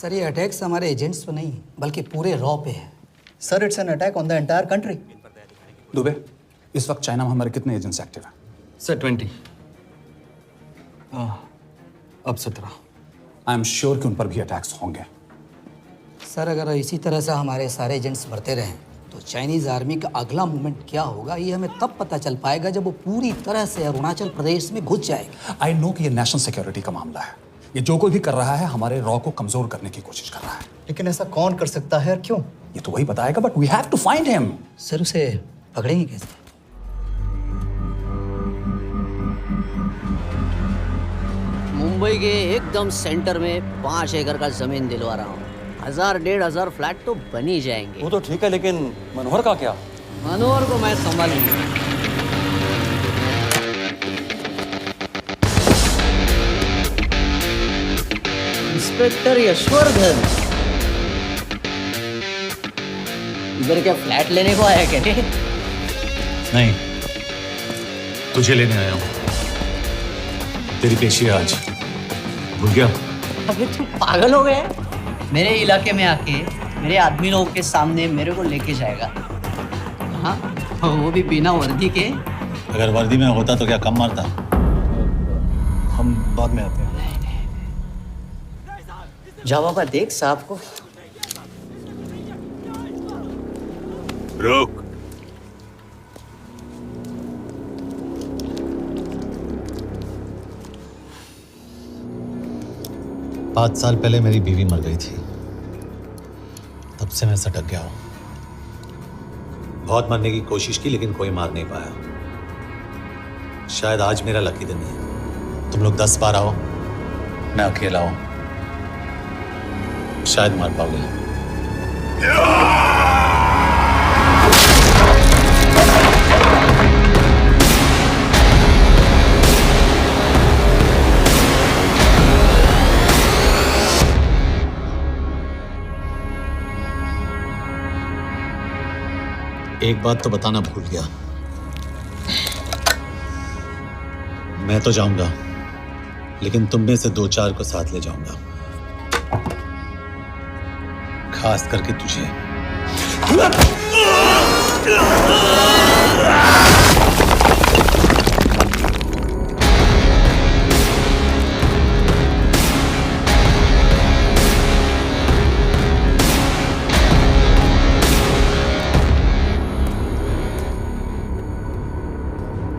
Sir ये attacks हमारे agents पे नहीं बल्कि पूरे रॉ पे है। Sir it's an attack on the entire country. Dubey, इस वक्त चाइना में हमारे कितने एजेंट्स एक्टिव हैं? सर 20। अब 17। आई एम श्योर कि उन पर भी अटैक्स होंगे। सर अगर इसी तरह से हमारे सारे एजेंट्स बढ़ते रहें तो चाइनीज आर्मी का अगला मूवमेंट क्या होगा ये हमें तब पता चल पाएगा जब वो पूरी तरह से अरुणाचल प्रदेश में घुस जाएगा। आई नो कि ये नेशनल सिक्योरिटी का मामला है। ये जो कोई भी कर रहा है हमारे रॉ को कमजोर करने की कोशिश कर रहा है। लेकिन ऐसा कौन कर सकता है और क्यों? ये तो वही बताएगा, but we have to find him. Sir उसे पकड़ेंगे कैसे? मुंबई के एकदम सेंटर में 5 एकड़ का जमीन दिलवा रहा हूँ। 1000-1500 फ्लैट तो बन ही जाएंगे। वो तो ठीक है, लेकिन मनोहर का क्या? मनोहर को मैं संभालूंगा। इंस्पेक्टर यशवर्धन, इधर क्या फ्लैट लेने को आया क्या? नहीं, तुझे लेने आया हूँ। तेरी पेशी है आज, भूल गया? अबे तू पागल हो गया? मेरे इलाके में आके मेरे आदमी लोगों के सामने मेरे को लेके जाएगा? हाँ, वो भी बिना वर्दी के। अगर वर्दी में होता तो क्या कम मारता? हम बाद में आते हैं। जा बाबा, देख साहब को। रुक। पाँच साल पहले मेरी बीवी मर गई थी, तब से मैं सटक गया हूं। बहुत मरने की कोशिश की लेकिन कोई मार नहीं पाया। शायद आज मेरा लकी दिन है। तुम लोग 10 बार आओ, मैं अकेला हूं, शायद मार पाओगे। एक बात तो बताना भूल गया, मैं तो जाऊंगा लेकिन तुम में से 2-4 को साथ ले जाऊंगा, खास करके तुझे।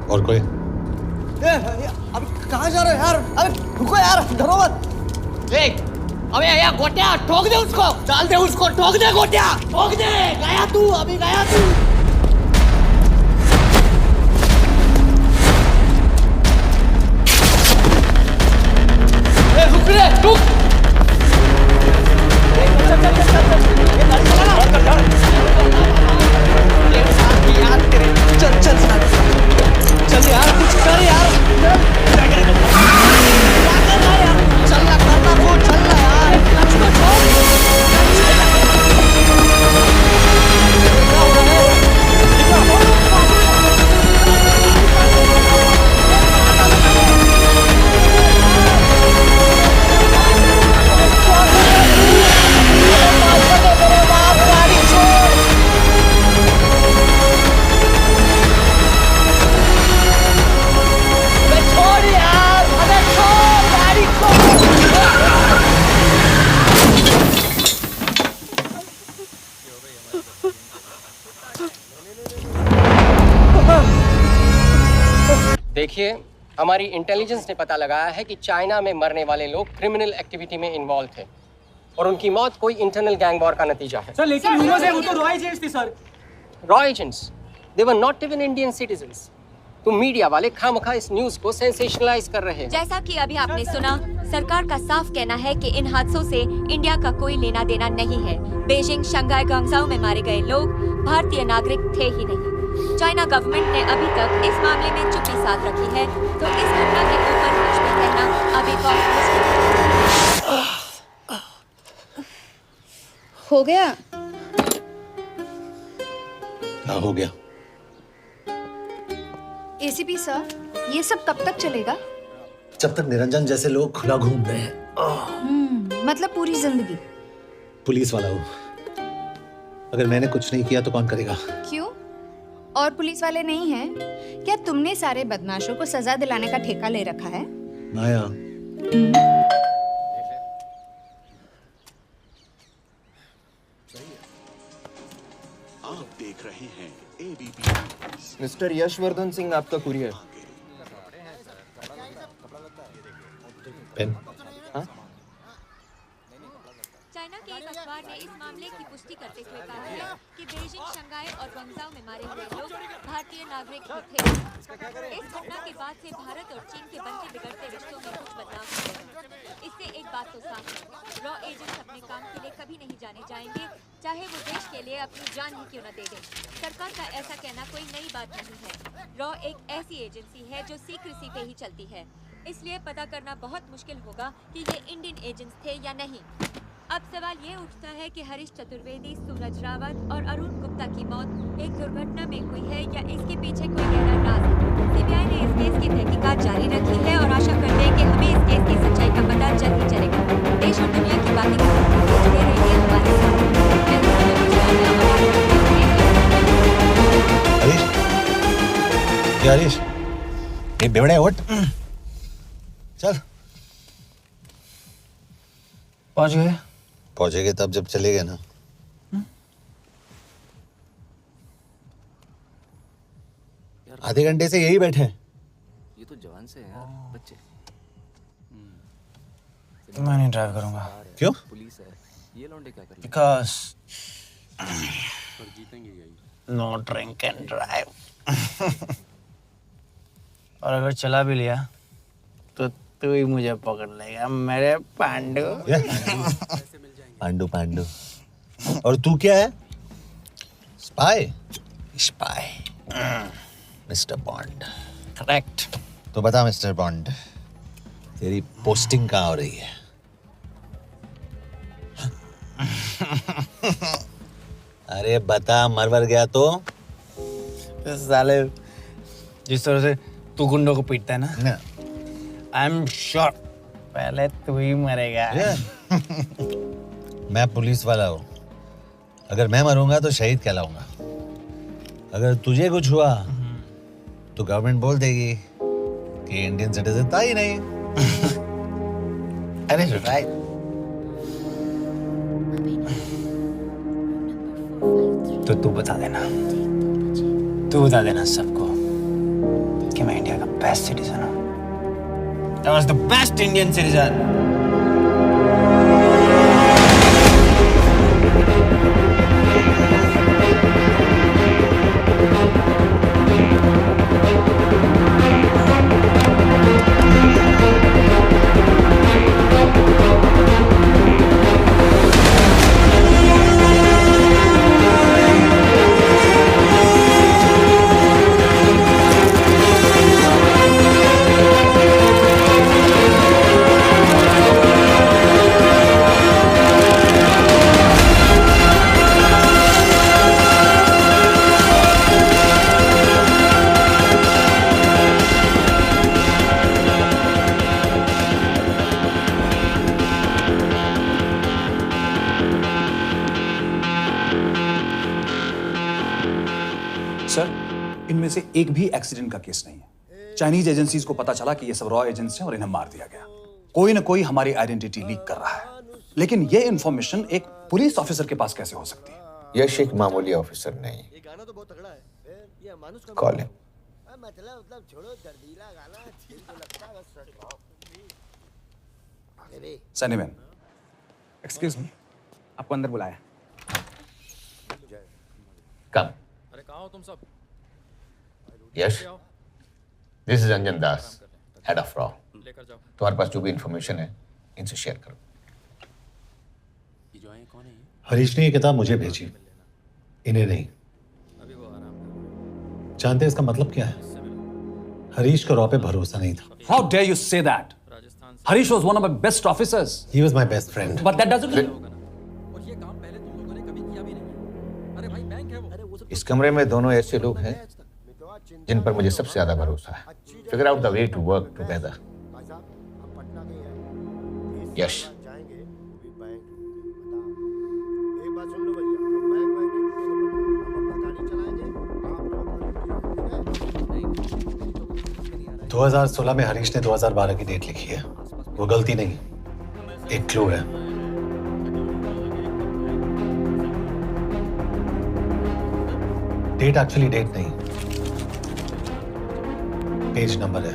और कोई? अभी कहाँ जा रहे हो यार? अबे रुको यार, डरो मत। देख, अबे या गोटिया ठोक दे उसको, डाल दे उसको, ठोक दे गोटिया, ठोक दे। गया तू, अभी गया तू। रुक रे, रुक। चल चल चल चल, ये गाड़ी चला ना। एक साथ ही यार तेरे, चल चल चल यार, कुछ कर यार। चल ना, करना वो, चल ना यार, कुछ तो छोड़। देखिए, हमारी इंटेलिजेंस ने पता लगाया है कि चाइना में मरने वाले लोग क्रिमिनल एक्टिविटी में इन्वॉल्व थे और उनकी मौत कोई इंटरनल गैंग वॉर का नतीजा है। सर लेकिन ह्यूमर्स है, वो तो रॉ एजेंट्स थे sir. Raw agents, they were not even Indian citizens. तो मीडिया वाले खामखा इस न्यूज को सेंसेशनलाइज कर रहे हैं। जैसा कि अभी आपने सुना, सरकार का साफ कहना है कि इन हादसों से इंडिया का कोई लेना देना नहीं है। बीजिंग, शंघाई, ग्वांगझाओ में मारे गए लोग भारतीय नागरिक थे ही नहीं। चाइना गवर्नमेंट ने अभी तक इस मामले में चुप्पी साध रखी है, तो इस घटना के ऊपर कुछ भी कहना अभी बहुत मुश्किल हो गया। क्या हो गया? एसीपी सर, ये सब कब तक चलेगा? जब तक निरंजन जैसे लोग खुला घूम रहे हैं। मतलब पूरी जिंदगी? पुलिस वाला हूँ। अगर मैंने कुछ नहीं किया तो कौन करेगा? क्यों? और पुलिस वाले नहीं हैं? क्या तुमने सारे बदमाशों को सजा दिलाने का ठेका ले रखा है? माया, आप देख रहे हैं एबीपी। मिस्टर यशवर्धन सिंह आपका कुरियर। पेन। चाइना के एक अखबार ने इस मामले की पुष्टि करते हुए कहा है कि बीजिंग, शंघाई और ग्वांगझाओ में मारे हुए लोग भारतीय नागरिक ही थे। इस घटना के बाद से भारत और चीन के बनते बिगड़ते रिश्तों में कुछ बदलाव हुए हैं। इससे एक बात तो साफ है, रॉ एजेंट्स अपने काम के लिए कभी नहीं जाने जाएंगे, चाहे वो देश के लिए अपनी जान ही क्यों न दे दें। सरकार का ऐसा कहना कोई नई बात नहीं है। रॉ एक ऐसी एजेंसी है जो सीक्रेसी पे ही चलती है, इसलिए पता करना बहुत मुश्किल होगा कि ये इंडियन एजेंट्स थे या नहीं। अब सवाल ये उठता है कि हरीश चतुर्वेदी, सूरज रावत और अरुण गुप्ता की मौत एक दुर्घटना में हुई है या इसके पीछे कोई गहरा राज है। सीबीआई ने इस केस की तहकीकात जारी रखी है और आशा करते हैं कि हमें इस केस की सच्चाई का पता जल्द ही चलेगा। देश और दुनिया की बातें जुड़े रहिए हमारे साथ। हरीश, ये बेवड़े उठ, चल। पहुंच गए? पहुंचेंगे तब जब चलेगा ना। आधे घंटे से यही बैठे हैं। ये तो जवान से है यार, बच्चे। मैं नहीं ड्राइव करूंगा। क्यों? पुलिस है, ये लौंडे क्या करेंगे? बिकॉज पर जीतेंगे यही। No drink and drive. और अगर चला भी लिया तो तू ही मुझे पकड़ लेगा मेरे पांडु। पांडु पांडु। और तू क्या है? Spy? Spy. Mister bond. Correct. तो बता मिस्टर बॉन्ड, तेरी पोस्टिंग कहाँ हो रही है? अरे बता, मरवर गया तो? साले जिस तरह से तू गुंडों को पीटता है ना, आई एम श्योर पहले तू ही मरेगा। मैं पुलिस वाला हूँ, अगर मैं मरूंगा तो शहीद कहलाऊंगा। अगर तुझे कुछ हुआ तो गवर्नमेंट बोल देगी कि इंडियन सिटीजन था ही नहीं। अरे राइट। तो तू बता देना सबको कि मैं इंडिया का बेस्ट सिटीजन हूँ। I was the best Indian citizen. Sir, इनमें से एक भी एक्सीडेंट का केस नहीं है। चाइनीज एजेंसीज को पता चला कि ये सब रॉ एजेंट्स हैं और इन्हें मार दिया गया। कोई ना कोई हमारी आइडेंटिटी लीक कर रहा है, लेकिन ये इंफॉर्मेशन एक पुलिस ऑफिसर के पास कैसे हो सकती है? यश एक मामूली ऑफिसर नहीं। Call him. सैनिमैन, एक्सक्यूज मी, आपको अंदर बुलाया। कम। अरे कहाँ हो तुम सब? Yash, this is Anjan Das, head of रॉ। लेकर जाओ। तुम्हारे पास जो भी इंफॉर्मेशन है इनसे शेयर करो। ये जो है कौन है ये? हरीश ने ये किताब मुझे भेजी, इन्हें नहीं। अभी वो आराम। जानते हैं इसका मतलब क्या है? हरीश का रॉ पे भरोसा नहीं था। How dare you say that? Harish was one of my best officers. He was my best friend. But that doesn't mean... और ये काम पहले तुम लोगों ने कभी किया भी नहीं। अरे भाई बैंक है वो। अरे वो सब इस कमरे में दोनों ऐसे लोग हैं जिन पर मुझे सबसे ज्यादा भरोसा है। Figure out the way to work together. Yash, 2016 में हरीश ने 2012 की डेट लिखी है। वो गलती नहीं, एक क्लू है। डेट एक्चुअली डेट नहीं, पेज नंबर है।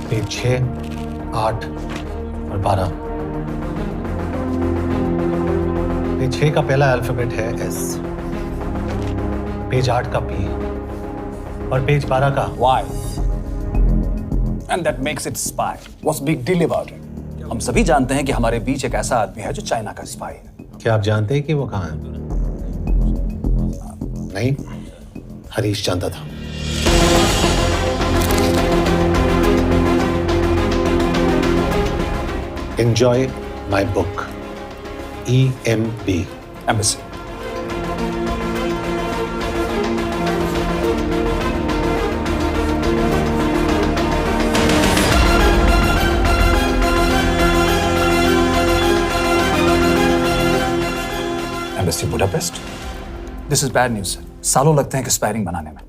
पेज 6, 8 और 12। पेज 6 का पहला अल्फाबेट है S, पेज 8 का P और पेज 12 का Why? And that makes it spy. What's big deal about it? हम सभी जानते हैं कि हमारे बीच एक ऐसा आदमी है जो चाइना का स्पाई है। क्या आप जानते हैं कि वो कहाँ है? नहीं, हरीश जानता था। Enjoy my book. EMB. Embassy. Embassy Budapest. This is bad news, sir. सालों लगते हैं एक्सपायरिंग बनाने में।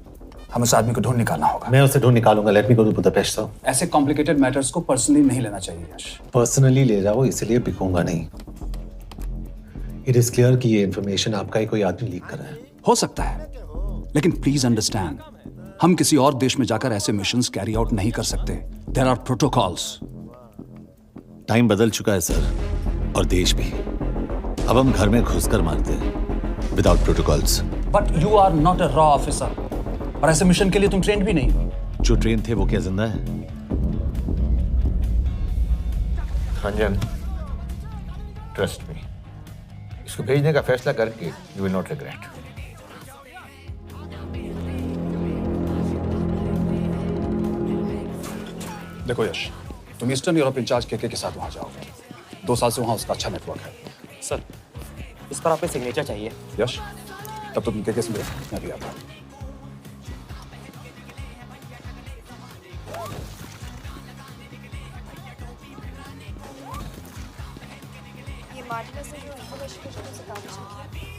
हमें उस आदमी को ढूंढ निकालना होगा। मैं उसे ढूंढ निकालूंगा। Let me go to Budapest sir. ऐसे कॉम्प्लिकेटेड मैटर्स को पर्सनली नहीं लेना चाहिए यश। पर्सनली ले जाओ, इसलिए बिकूंगा नहीं। इट इज क्लियर कि ये इन्फॉर्मेशन आपका ही कोई आदमी लीक कर रहा है। हो सकता है, लेकिन प्लीज अंडरस्टैंड, हम किसी और देश में जाकर ऐसे मिशंस कैरी आउट नहीं कर सकते। There are protocols. टाइम बदल चुका है सर, और देश भी। अब हम घर में घुसकर मारते हैं without protocols. But you are not a रॉ ऑफिसर, और ऐसे मिशन के लिए तुम ट्रेंड भी नहीं। जो ट्रेन थे वो क्या जिंदा है? रंजन, ट्रस्ट मी, इसको भेजने का फैसला करके यू विल नॉट रिग्रेट। देखो यश, तुम ईस्टर्न यूरोप इंचार्ज के साथ वहां जाओगे। 2 साल से वहां उसका अच्छा नेटवर्क है। सर, इस पर आपके सिग्नेचर चाहिए। यश, तब तो तुम के से मिले, मैं भी आता हूं।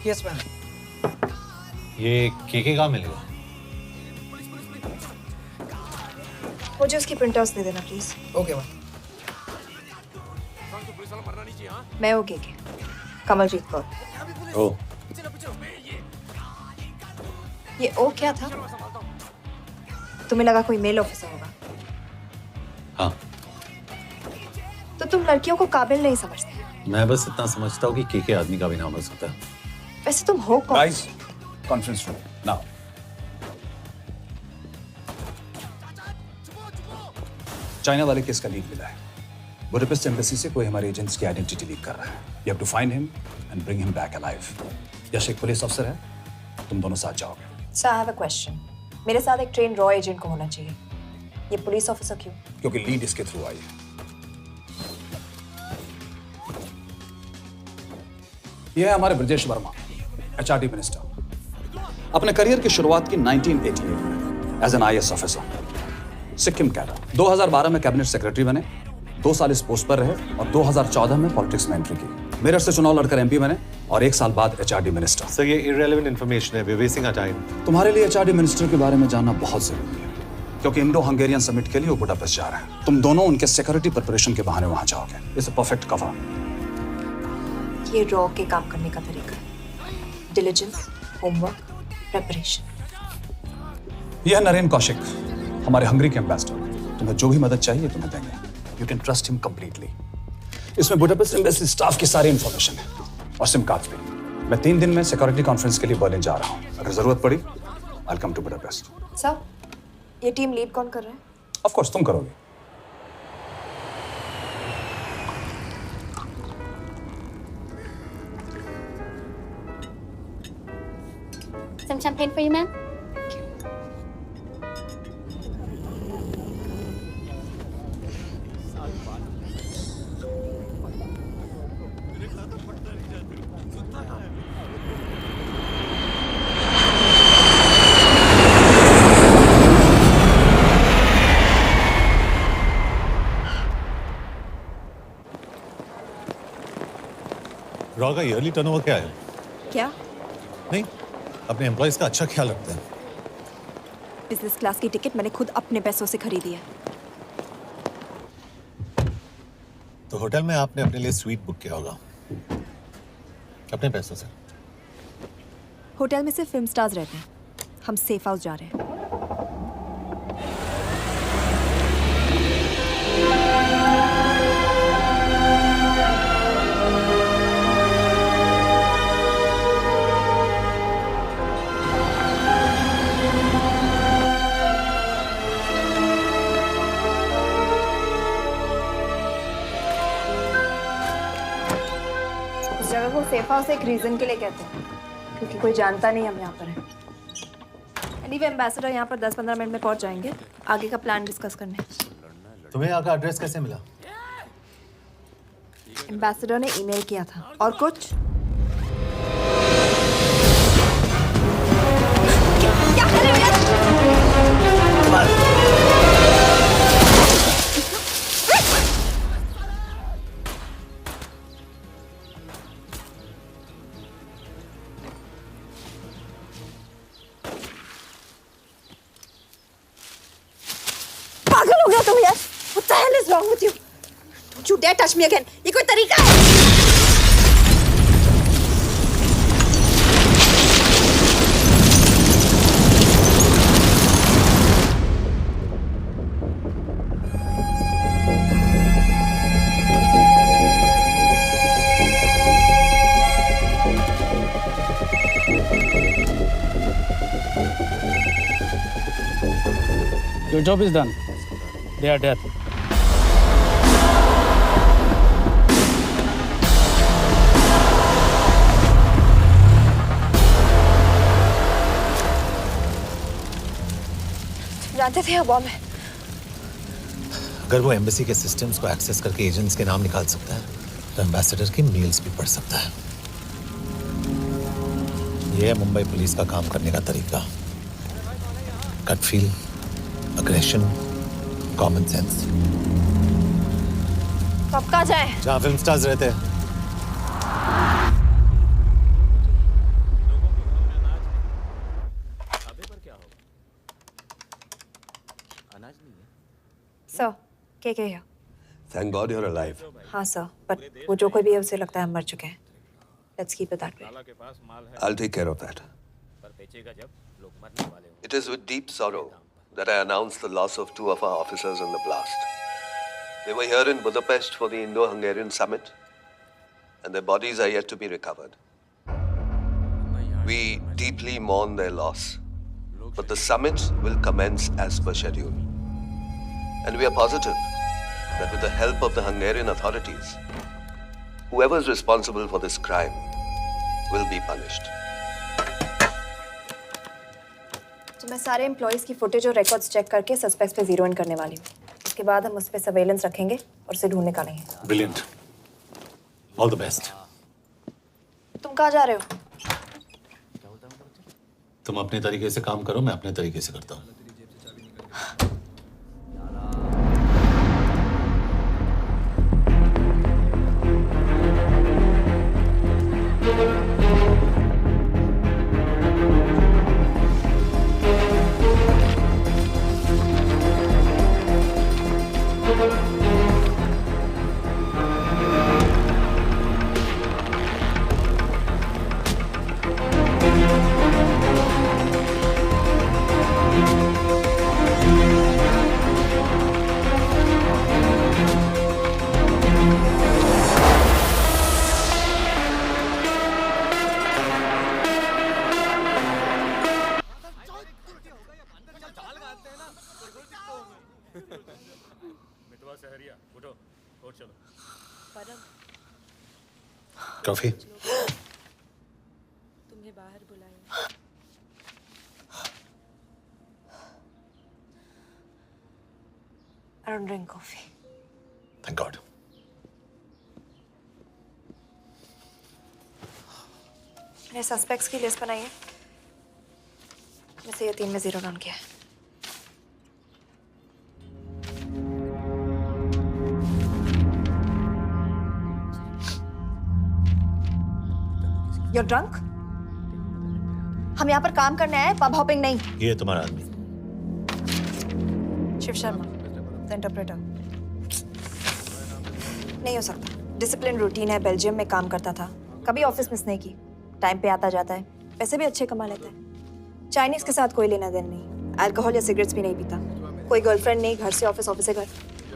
Yes ma'am. ये केके कहाँ मिलेगा? मुझे उसकी प्रिंटआउट्स दे देना प्लीज। Okay ma'am. मैं हूँ केके, कमलजीत कौर। ओ, ये ओ क्या था? तुम्हें लगा कोई मेल ऑफिसर होगा? हाँ। तो तुम लड़कियों को काबिल नहीं समझते। मैं बस इतना समझता हूँ कि केके आदमी का भी नाम हो सकता है। वैसे तुम हो कौन? Guys, conference room now. China वाले केस का लीड मिला है। बुडापेस्ट एम्बेसी से कोई हमारे एजेंट्स की आइडेंटिटी लीक कर रहा है। You have to find him and bring him back alive. Yash एक पुलिस अफसर है, तुम दोनों साथ जाओगे। Sir, I have a question. मेरे साथ एक ट्रेन रॉ एजेंट को होना चाहिए। ये पुलिस ऑफिसर क्यों? क्योंकि लीड इसके थ्रू आई है। यह है हमारे ब्रजेश वर्मा, HRD मिनिस्टर। अपने करियर की शुरुआत की 1988 में as an IAS officer. Sikkim cadre. 2012 में कैबिनेट सेक्रेटरी बने, 2 साल इस पोस्ट पर रहे और 2014 में पॉलिटिक्स में एंट्री की। मेरठ से चुनाव लड़कर MP बने और 1 साल बाद HRD मिनिस्टर। सर, ये इररिलेवेंट इंफॉर्मेशन है। We are wasting our time. तुम्हारे लिए HRD मिनिस्टर के बारे में जानना बहुत जरूरी है, क्योंकि इंडो हंगेरियन समिट के लिए वो बुडापेस्ट जा रहे हैं। तुम दोनों उनके सिक्योरिटी प्रिपरेशन के बहाने वहां जाओगे। It's a perfect cover. ये रॉ के काम करने का तरीका है। Diligence, homework, preparation. यह नरेन कौशिक, हमारे हंगरी के एम्बेसडर। तुम्हें जो भी मदद चाहिए तुम्हें देंगे। You can trust him completely. इसमें बुडापेस्ट एम्बेसी स्टाफ की सारी इंफॉर्मेशन है और सिम कार्ड्स भी। मैं 3 दिन में सिक्योरिटी कॉन्फ्रेंस के लिए बर्लिन जा रहा हूँ। अगर जरूरत पड़ी I will come to Budapest. Sir, ये टीम लीड कौन कर रहा है? ऑफ कोर्स तुम करोगे। Some champagne for you, ma'am? Raw का ईयरली टर्नओवर क्या है? क्या? नहीं, अपने एम्प्लॉइज का अच्छा ख्याल रखते हैं। बिजनेस क्लास की टिकट मैंने खुद अपने पैसों से खरीदी है। तो होटल में आपने अपने लिए स्वीट बुक किया होगा अपने पैसों से। होटल में सिर्फ फिल्म स्टार्स रहते हैं, हम सेफ हाउस जा रहे हैं। इस जगह को सेफ हाउस एक रीजन के लिए कहते हैं, क्योंकि कोई जानता नहीं हम यहाँ पर हैं। एनीवे एम्बेसडर यहाँ पर 10-15 मिनट में पहुँच जाएंगे आगे का प्लान डिस्कस करने। तुम्हें यहाँ का एड्रेस कैसे मिला? एम्बेसडर ने ईमेल किया था। और कुछ? क्या कर रहे हो? पागल हो गया तुम यार? What the hell is wrong with you? Don't you dare touch me again. ये कोई तरीका है? Your job is done. They are dead. जानते थे यहाँ बॉम्ब है। अगर वो एम्बेसी के सिस्टम्स को एक्सेस करके एजेंट्स के नाम निकाल सकता है तो एम्बेसडर की मेल्स भी पढ़ सकता है। ये है मुंबई पुलिस का काम करने का तरीका। Gut feel, aggression, common sense. तो अब कहाँ जाए? जहाँ फिल्म स्टार्स रहते हैं। सर, क्या है? Thank God you're alive. हाँ सर, बट वो जो कोई भी है उसे लगता है हम मर चुके हैं। Let's keep it that way. I'll take care of that. It is with deep sorrow that I announce the loss of 2 of our officers in the blast. They were here in Budapest for the Indo-Hungarian summit, and their bodies are yet to be recovered. We deeply mourn their loss, but the summit will commence as per schedule. And we are positive that with the help of the Hungarian authorities, whoever is responsible for this crime will be punished. तो मैं सारे employees की footage और records check करके suspects पे zero in करने वाली हूँ। उसके बाद हम उस पे सर्वेलेंस रखेंगे और उसे ढूंढ निकालेंगे। ब्रिलियंट। All the best. तुम कहाँ जा रहे हो? तुम अपने तरीके से काम करो, मैं अपने तरीके से करता हूँ। कॉफी? तुम्हें बाहर बुलाया। I don't drink coffee. Thank God. मैंने सस्पेक्ट्स की लिस्ट बनाई है। मैं से ये 3 में जीरो डाउन किया है। You're drunk? हम यहाँ पर काम करने आए, पब हॉपिंग नहीं। ये तुम्हारा आदमी। Shiv Sharma, the interpreter. नहीं हो सकता। डिसिप्लिन रूटीन है, बेल्जियम में काम करता था, कभी ऑफिस मिस नहीं की, टाइम पे आता जाता है, पैसे भी अच्छे कमा लेता है। चाइनीज के साथ कोई लेना देना नहीं, अल्कोहल या सिगरेट्स भी नहीं पीता, कोई गर्लफ्रेंड नहीं, घर से ऑफिस, ऑफिस से घर,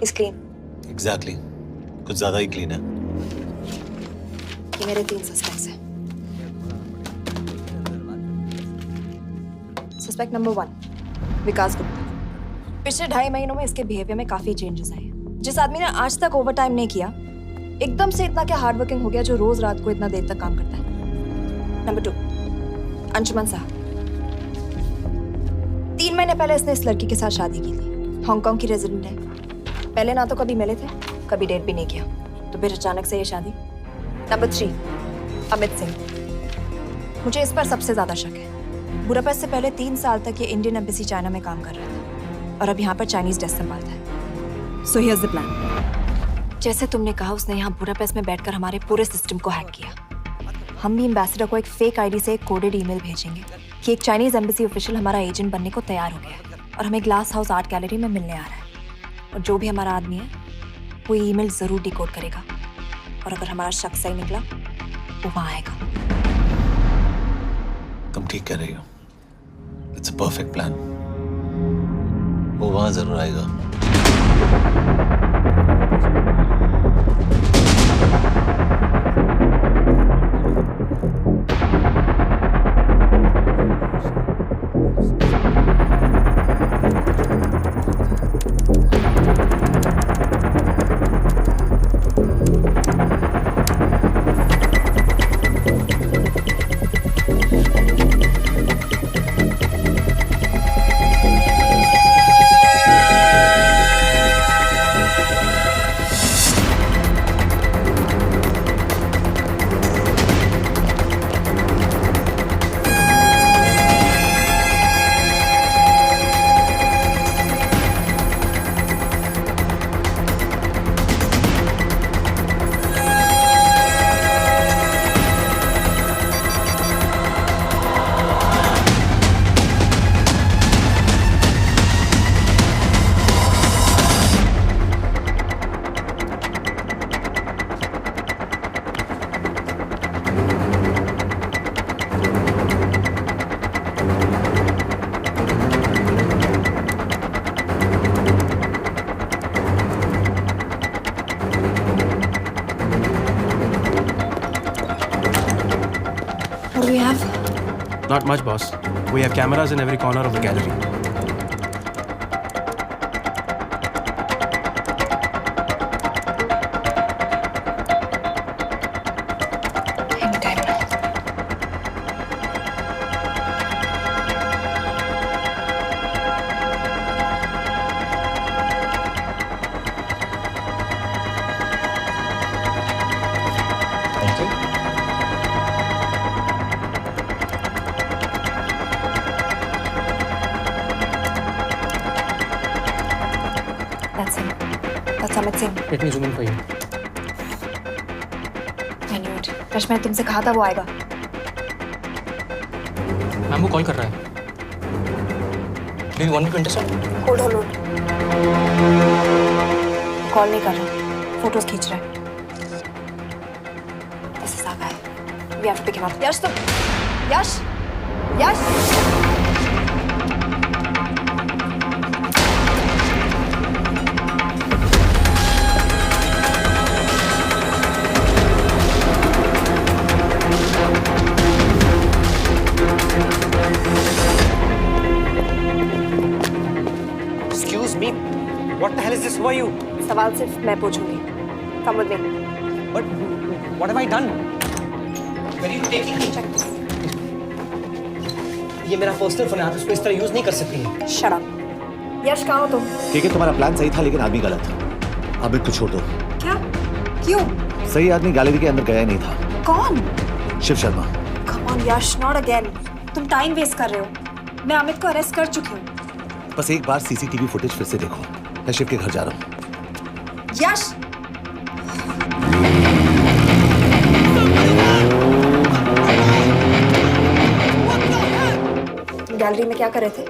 इज क्लीन। एग्जैक्टली, कुछ ज्यादा ही क्लीन है। ये मेरे 3 सस्पेक्ट्स हैं। सस्पेक्ट नंबर 1, विकास गुप्ता। पिछले 2.5 महीनों में इसके बिहेवियर में काफी चेंजेस आए हैं। जिस आदमी ने आज तक ओवर टाइम नहीं किया, एकदम से इतना क्या हार्ड वर्किंग हो गया जो रोज रात को इतना देर तक काम करता है। नंबर 2, अंशुमन साहब। 3 महीने पहले इसने इस लड़की के साथ शादी की थी, हांगकांग की रेजिडेंट है। पहले ना तो कभी मिले थे, कभी डेट भी नहीं किया, तो फिर अचानक से ये शादी। नंबर 3, अमित सिंह। मुझे इस पर सबसे ज्यादा शक है। बुडापेस्ट से पहले 3 साल तक ये इंडियन एम्बेसी चाइना में काम कर रहा था और अब यहाँ पर चाइनीज डेस्क संभालता है। So here's the plan. जैसे तुमने कहा, उसने यहाँ बुडापेस्ट में बैठकर हमारे पूरे सिस्टम को हैक किया। हम भी एम्बेसडर को एक फेक आईडी से एक कोडेड ईमेल भेजेंगे कि एक चाइनीज एम्बेसी ऑफिशियल हमारा एजेंट बनने को तैयार हो गया है और हमें ग्लास हाउस आर्ट गैलरी में मिलने आ रहा है। और जो भी हमारा आदमी है वो ईमेल जरूर डिकोड करेगा और अगर हमारा शक सही निकला वो वहाँ आएगा। तुम ठीक कह रही हो। It's a perfect plan. वो वहां जरूर आएगा। Not much, boss. We have cameras in every corner of the gallery. Let me zoom in for you. I knew it. Rush, मैंने तुमसे कहा था वो आएगा। मैम वो कॉल कर रहा है। Do you want me to intercept? Hold. Call नहीं कर रहा, फोटोज खींच रहा है। This is our guy. We have to pick him up. यश तुम, यश। What the hell is this? Who are you? सवाल सिर्फ मैं पूछूंगी। Come with me. But what have I done? Where are you taking me? ये मेरा personal phone है, आप इसको इस तरह यूज नहीं कर सकती हैं। Shut up. यश कहाँ हो तुम? ठीक है, तुम्हारा प्लान सही था लेकिन आदमी गलत था। अमित को छोड़ दो। क्या? क्यों? सही आदमी गैलरी के अंदर गया नहीं था। कौन? Shiv Sharma. Come on Yash, not again. तुम टाइम वेस्ट कर रहे हो। मैं अमित को अरेस्ट कर चुकी हूँ। बस एक बार सीसीटीवी फुटेज फिर से देखो। मैं शिव के घर जा रहा हूँ। यश! तुम गैलरी में क्या कर रहे थे?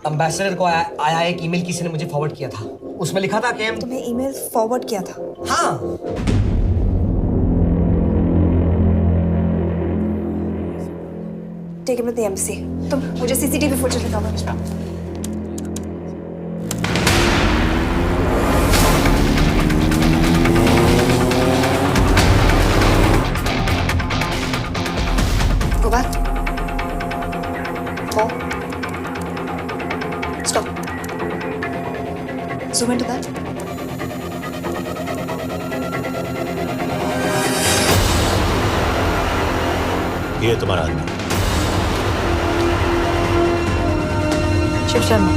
एम्बेसडर को आया एक ईमेल किसी ने मुझे फॉरवर्ड किया था। उसमें लिखा था कि तुम्हें ईमेल फॉरवर्ड किया था? हाँ। Take it with the embassy. तुम मुझे सीसीटीवी फुटेज दिखाओ। Go back. More. Stop. Zoom into that. ये तुम्हारा आदमी शिव शर्मा।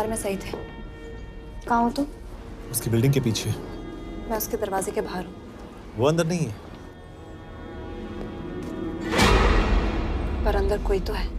बारे में सही थे। कहाँ हो तुम? उसकी बिल्डिंग के पीछे। मैं उसके दरवाजे के बाहर हूँ। वो अंदर नहीं है। पर अंदर कोई तो है।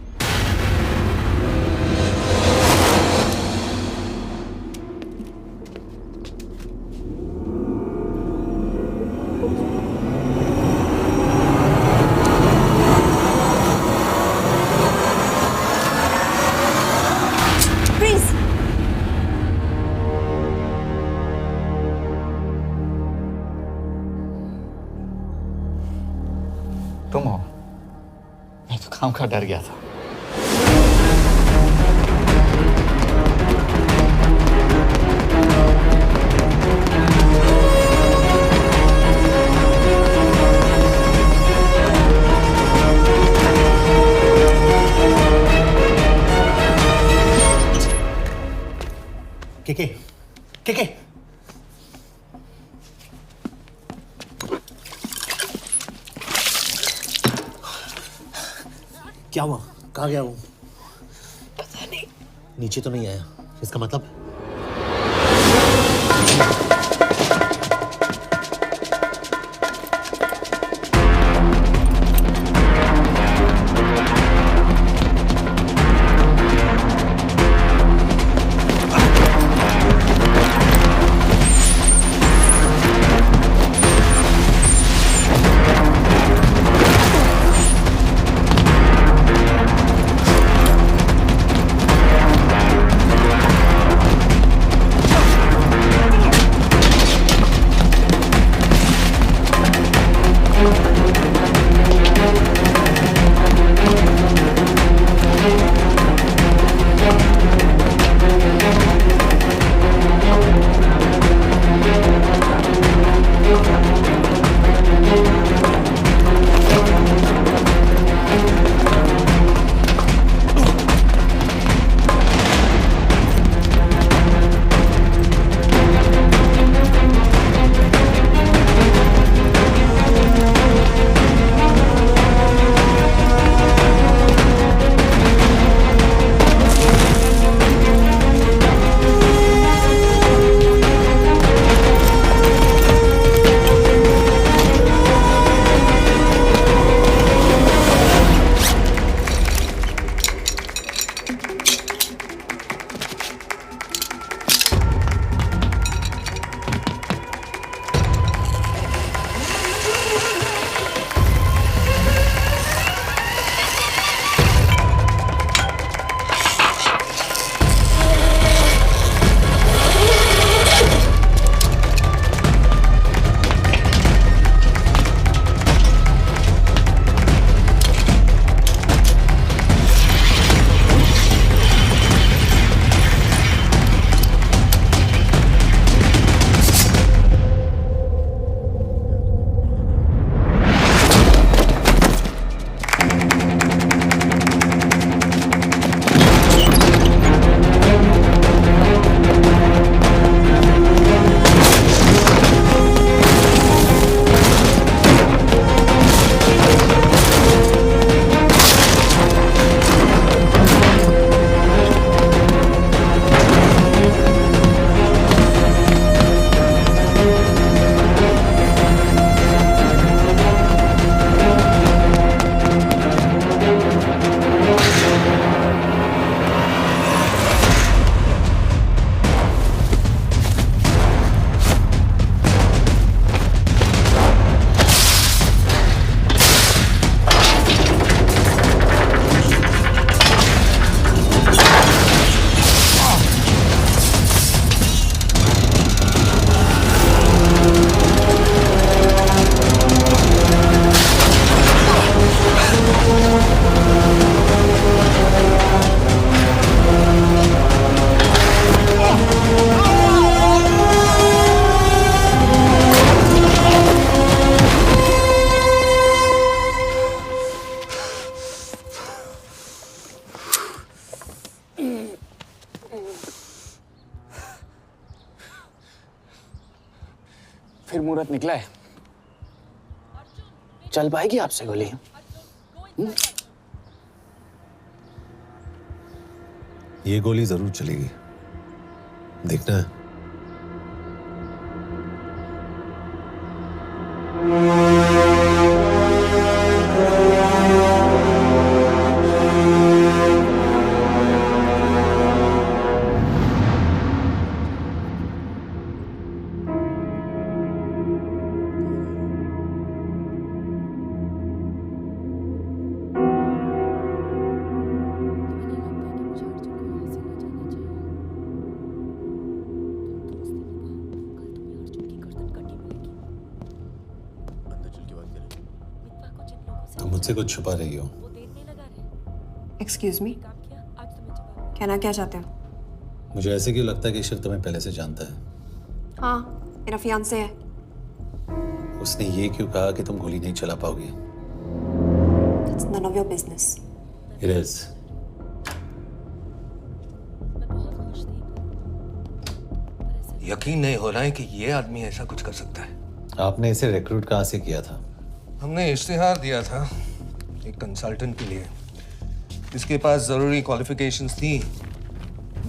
तुम हो? मैं तो काम का डर गया था। के क्या हुआ? कहाँ गया वो? पता नहीं। नीचे तो नहीं आया, इसका मतलब? फिर मुहूर्त निकला है। चल पाएगी आपसे गोली? ये गोली जरूर चलेगी। देखना है। तुम मुझसे कुछ छुपा रही हो। एक्सक्यूज मी, कहना क्या चाहते हो? मुझे ऐसे क्यों लगता है कि शिव तुम्हें पहले से जानता है? हाँ, मेरा फियांसे है। उसने ये क्यों कहा कि तुम गोली नहीं चला पाओगी? It's none of your business. It is. यकीन नहीं हो रहा है कि ये आदमी ऐसा कुछ कर सकता है। आपने इसे रिक्रूट कहाँ से किया था? हमने इश्तिहार दिया था एक कंसल्टेंट के लिए। इसके पास ज़रूरी क्वालिफिकेशंस थी।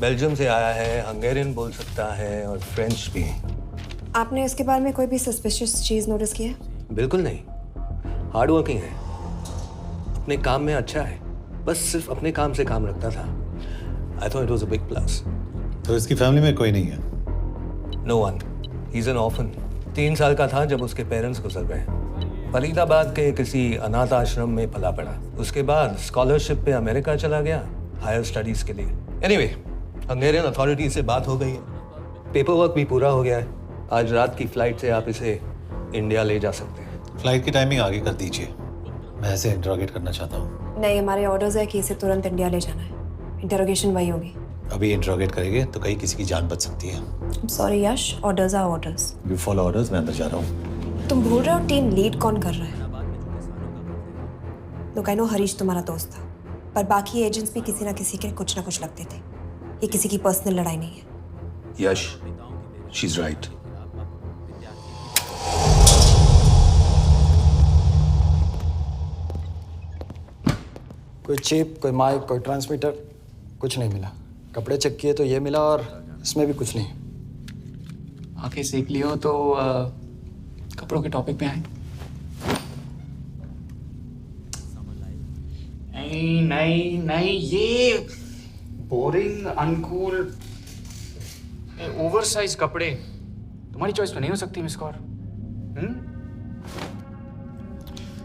बेल्जियम से आया है, हंगेरियन बोल सकता है और फ्रेंच भी। आपने इसके बारे में कोई भी सस्पिशियस चीज नोटिस की है? बिल्कुल नहीं, हार्ड वर्किंग है, अपने काम में अच्छा है, बस सिर्फ अपने काम से काम रखता था। I thought it was a big plus. तो इसकी फैमिली में कोई नहीं है? No one, he is an orphan. 3 साल का था जब उसके पेरेंट्स गुजर गए। फरीदाबाद के किसी अनाथ आश्रम में पला पड़ा। उसके बाद स्कॉलरशिप पे अमेरिका चला गया हायर स्टडीज के लिए। एनीवे, हंगेरियन अथॉरिटी से बात हो गई है, पेपर वर्क भी पूरा हो गया है। आज रात की फ्लाइट से आप इसे इंडिया ले जा सकते हैं। फ्लाइट की टाइमिंग आगे कर दीजिए, मैं इसे इंटरोगेट करना चाहता हूँ। नहीं, हमारे ऑर्डर्स है कि इसे तुरंत इंडिया ले जाना है। इंटरोगेशन वही होगी। अभी इंटरोगेट करेंगे तो कहीं किसी की जान बच सकती है। Sorry Yash, orders are orders. You follow orders, मैं अंदर जा रहा हूँ। तुम भूल रहे हो टीम लीड कौन कर रहा है? लोग आई नो हरीश तुम्हारा दोस्त था, पर बाकी एजेंट्स भी किसी ना किसी के कुछ ना कुछ लगते थे। ये किसी की पर्सनल लड़ाई नहीं है। यश, शी इज राइट। कोई चिप, कोई माइक, कोई ट्रांसमीटर, कुछ नहीं मिला। कपड़े चेक किए तो ये मिला और इसमें भी कुछ नहीं। आंखें सेक लियो तो कपड़ों के टॉपिक पे आए। नहीं नहीं नहीं, ये बोरिंग, अनकूल, ओवरसाइज कपड़े तुम्हारी चॉइस तो नहीं हो सकती मिस कौर।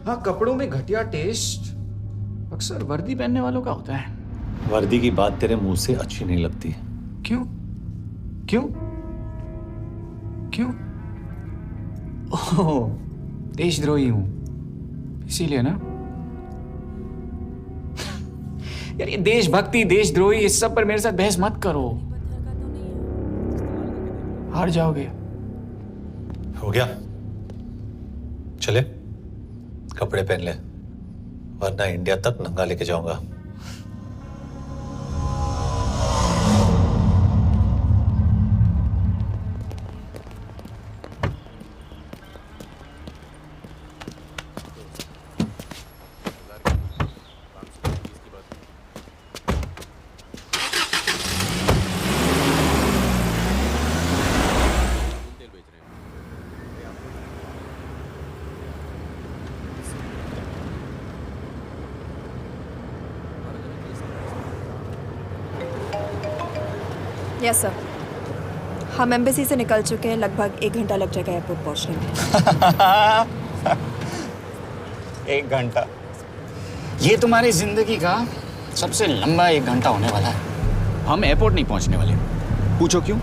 हाँ, कपड़ों में घटिया टेस्ट अक्सर वर्दी पहनने वालों का होता है। वर्दी की बात तेरे मुंह से अच्छी नहीं लगती। क्यों क्यों क्यों? ओह, देशद्रोही हूं इसीलिए ना। यार ये देशभक्ति, देशद्रोही, इस सब पर मेरे साथ बहस मत करो, हार जाओगे। हो गया, चले कपड़े पहन ले, वरना इंडिया तक नंगा लेके जाऊंगा। यस सर, हम एम्बेसी से निकल चुके हैं। लगभग 1 घंटा लग जाएगा एयरपोर्ट पहुंचने में। 1 घंटा? ये तुम्हारी जिंदगी का सबसे लंबा 1 घंटा होने वाला है। हम एयरपोर्ट नहीं पहुंचने वाले। पूछो क्यों?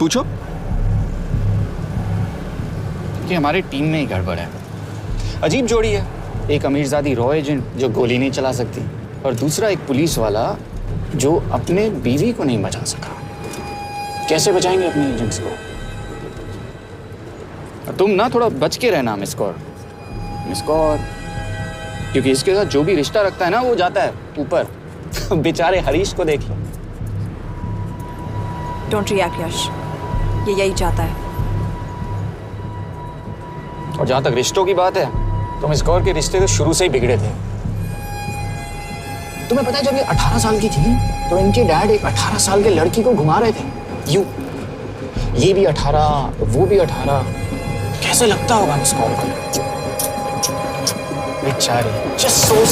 पूछो। कि हमारी टीम में ही गड़बड़ है। अजीब जोड़ी है, एक अमीरजादी रॉ एजेंट जो गोली नहीं चला सकती, और दूसरा एक पुलिस वाला जो अपने बीवी को नहीं बचा सका। कैसे बचाएंगे अपने एजेंट्स को? तुम ना थोड़ा बच के रहना मिस कौर, क्योंकि इसके साथ जो भी रिश्ता रखता है ना वो जाता है ऊपर। बेचारे हरीश को देख लो। डोंट रिएक्ट यश, ये यही चाहता है। और जहां तक रिश्तों की बात है तो मिस कौर के रिश्ते तो शुरू से ही बिगड़े थे। तुम्हें पता है जब ये 18 साल की थी तो इनके डैड एक 18 साल के लड़की को घुमा रहे थे यूं। ये भी 18, वो भी 18। कैसे लगता होगा मिस कॉल को? बेचारे, जस्ट सो।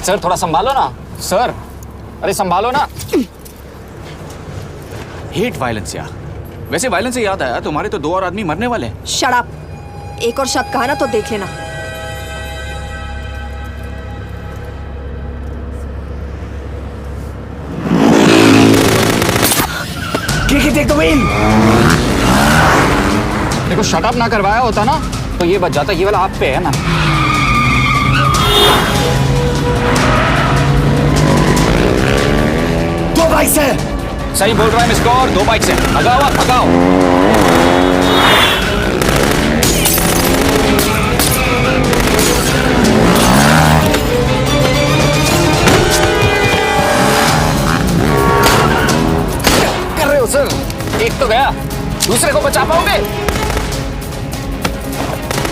सर थोड़ा संभालो ना सर। अरे संभालो ना। हेट वायलेंस यार। वैसे वायलेंस से याद आया, तुम्हारे तो 2 और आदमी मरने वाले हैं। Shut up. एक और शब्द कहा ना तो देख लेना। Take the wheel. देखो शट अप ना करवाया होता ना तो ये बच जाता। ये वाला आप पे है ना। दो बाइक से। सही बोल रहा है मिस कौर, 2 बाइक से। भगाओ आप, भगाओ। कर रहे हो सर? एक तो गया, दूसरे को बचा पाओगे?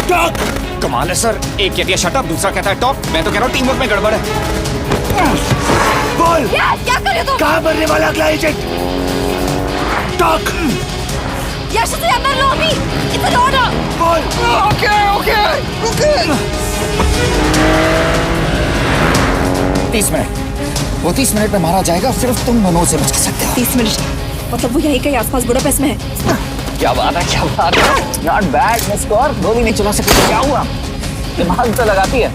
टॉक। कमाल है सर, एक कहती है शट अप, दूसरा कहता है टॉक। मैं तो कह रहा हूँ टीम वर्क में गड़बड़ है। बोल क्या कर रहे हो तुम? कहाँ मरने वाला अगला एजेंट? टॉक। यश से अंदर लो अभी। It's an order. बोल। ओके। 30 मिनट। वो 30 मिनट में मारा जाएगा, सिर्फ तुम दोनों से बचा सकते हो। 30 मिनट मतलब वो यहीं कहीं आसपास बुडापेस्ट में है। क्या बात है नॉट बैड मिस कौर। गोली नहीं चला सकती, क्या हुआ? दिमाग तो लगाती है।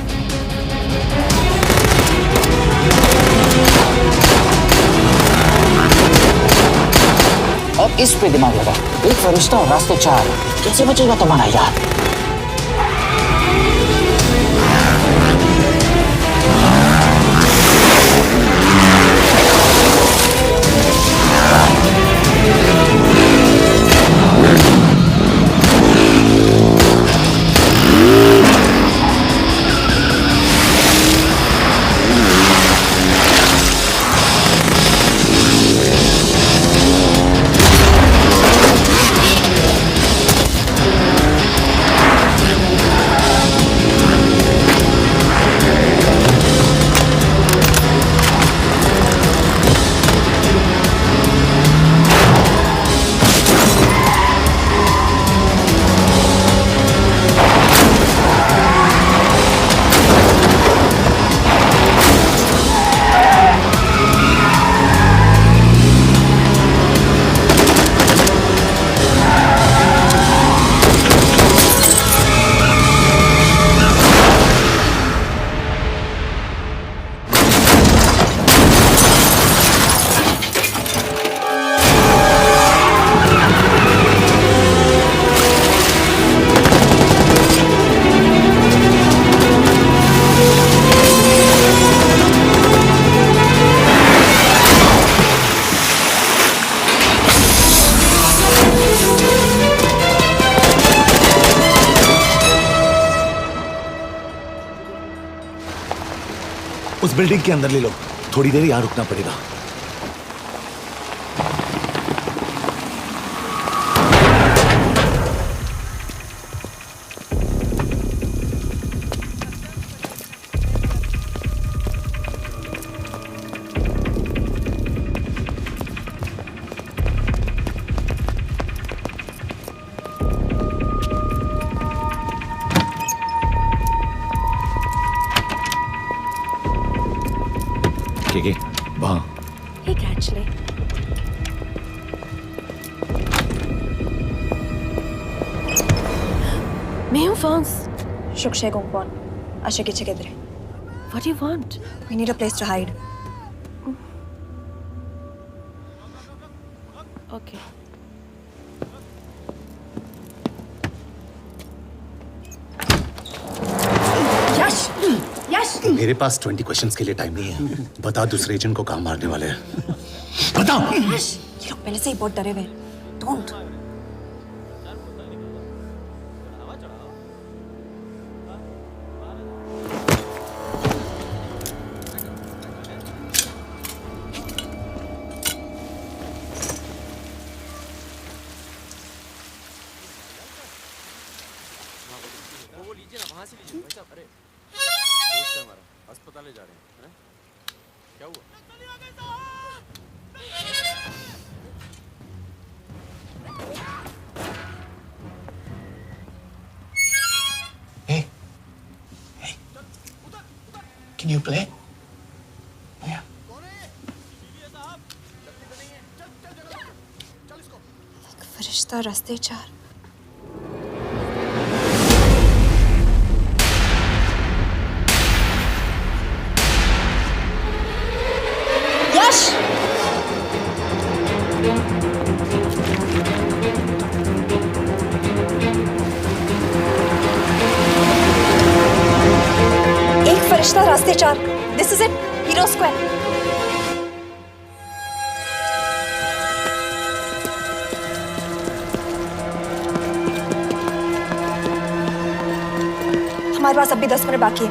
और इस पे दिमाग लगा। एक फरिश्ता और रास्ते 4। कैसे बचेगा तुम्हारा यार? उस बिल्डिंग के अंदर ले लो, थोड़ी देर यहाँ रुकना पड़ेगा। वहाँ Hey, actually. मैं हूँ फ्रांस। शुक्शे गोंगपॉन। आशा की जगह है। What do you want? We need a place to hide. Okay. यश, यश। मेरे पास 20 क्वेश्चंस के लिए टाइम नहीं है। बता दूसरे एजेंट को कहाँ मारने वाले हैं। बता। यश, ये लोग पहले से ही बहुत डरे हुए हैं। Don't. New play? Yeah. फरिश्ता रास्ते चार। यश! एक फरिश्ता रास्ते चार। This is it, hero square. हमारे पास अभी 10 मिनट बाकी है।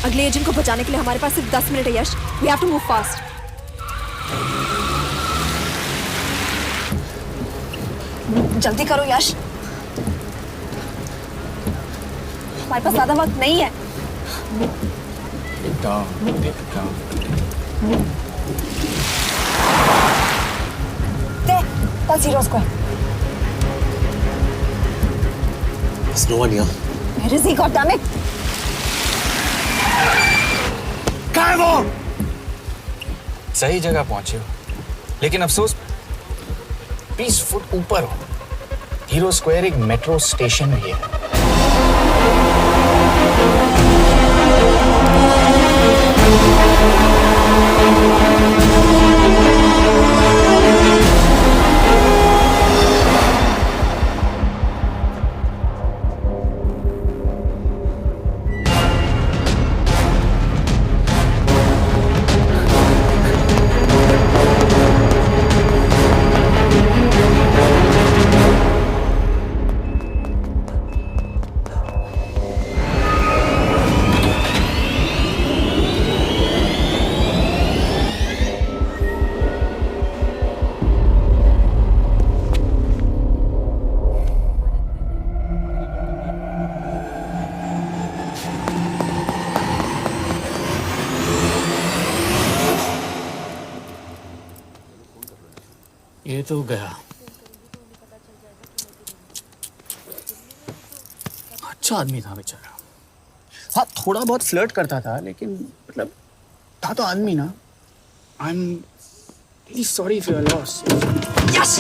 अगले एजेंट को बचाने के लिए हमारे पास सिर्फ 10 मिनट है Yash. We have to move fast. जल्दी करो यश, हमारे पास ज्यादा वक्त नहीं है। That's Hero Square. There's no one here. Where is he? God damn it! कहाँ है वो? सही जगह पहुंचे हो, लेकिन अफसोस 20 फुट ऊपर हो। हीरो स्क्वायर एक मेट्रो स्टेशन भी है। ये तो गया। अच्छा आदमी था बेचारा। हाँ, थोड़ा बहुत फ्लर्ट करता था, लेकिन मतलब था तो आदमी ना। I am really sorry for your loss. Yash!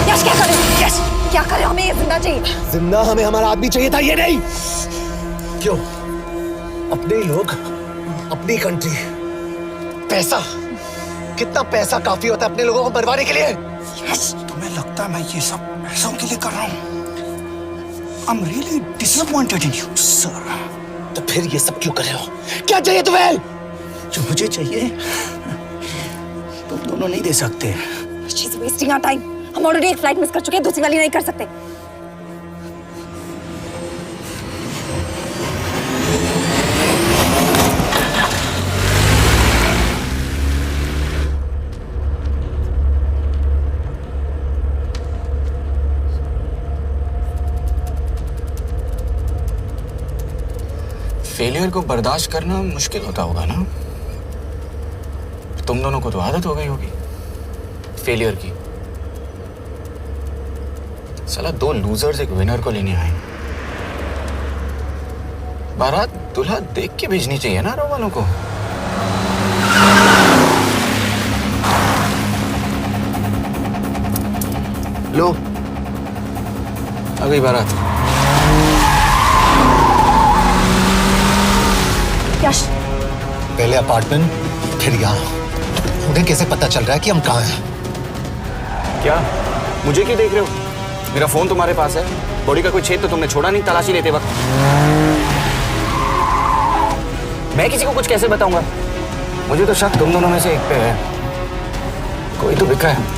Yash क्या करे? यश क्या करे? हमें ये जिंदा चाहिए। जिंदा हमें हमारा आदमी चाहिए था, ये नहीं। क्यों? अपने लोग, अपनी कंट्री, पैसा, कितना पैसा काफी होता है अपने लोगों को मरवाने के लिए? यस, तुम्हें लगता है मैं ये सब पैसों के लिए कर रहा हूँ? I'm really disappointed in you, sir. तो फिर ये सब क्यों कर रहे हो? क्या चाहिए तुम्हें? जो मुझे चाहिए तुम दोनों नहीं दे सकते। She's wasting our time. हम ऑलरेडी एक फ्लाइट मिस कर चुके हैं, दूसरी वाली नहीं कर सकते। फेलियर को बर्दाश्त करना मुश्किल होता होगा ना? तुम दोनों को तो आदत हो गई होगी फेलियर की। साला 2 लूजर्स एक विनर को लेने आए। बारात दूल्हा देख के भेजनी चाहिए ना रो वालों को। लो, आ गई बारात। यश, पहले अपार्टमेंट, फिर यहाँ। उन्हें कैसे पता चल रहा है कि हम कहाँ हैं? क्या मुझे क्यों देख रहे हो? मेरा फोन तुम्हारे पास है, बॉडी का कोई छेद तो तुमने छोड़ा नहीं तलाशी लेते वक्त। मैं किसी को कुछ कैसे बताऊंगा? मुझे तो शक तुम दोनों में से एक पे है, कोई तो बिका है।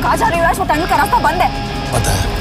कहाँ जा रही हो यश? वो टनल का रास्ता बंद है। पता है।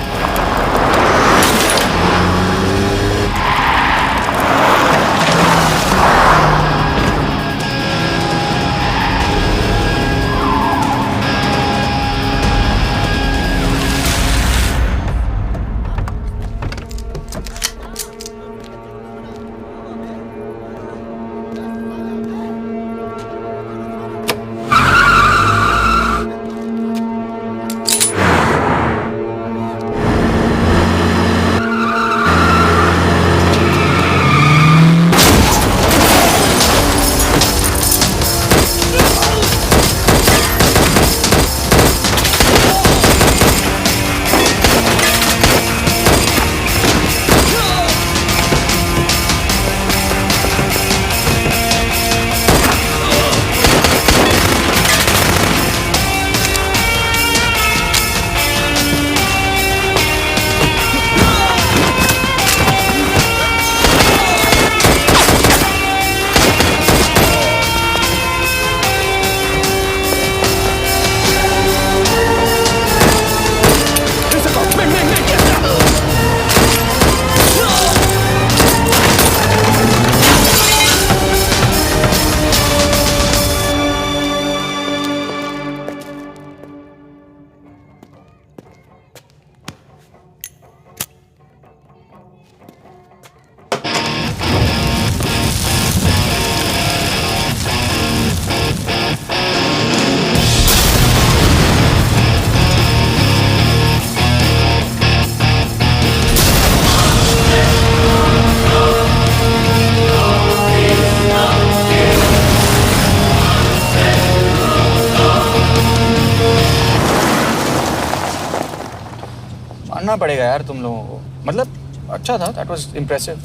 मानना पड़ेगा यार तुम लोगों को, मतलब अच्छा था, दैट वाज इम्प्रेसिव।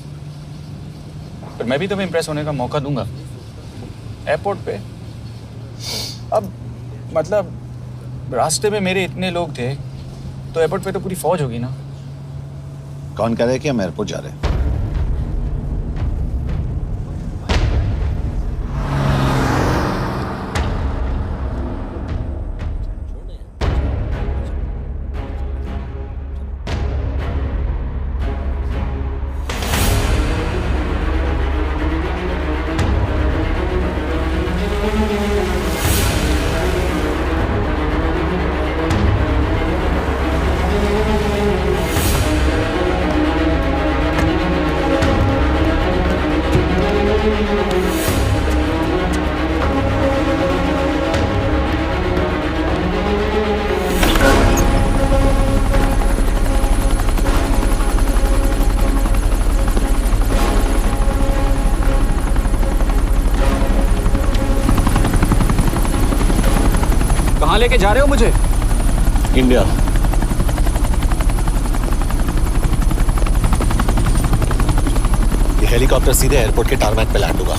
पर मैं भी तुम्हें इम्प्रेस होने का मौका दूंगा एयरपोर्ट पे। अब मतलब रास्ते में मेरे इतने लोग थे तो एयरपोर्ट पे तो पूरी फौज होगी ना। कौन कह रहा है कि हम एयरपोर्ट जा रहे हैं? कहाँ लेके जा रहे हो मुझे? इंडिया। ये हेलीकॉप्टर सीधे एयरपोर्ट के टारमैक पे लैंड होगा।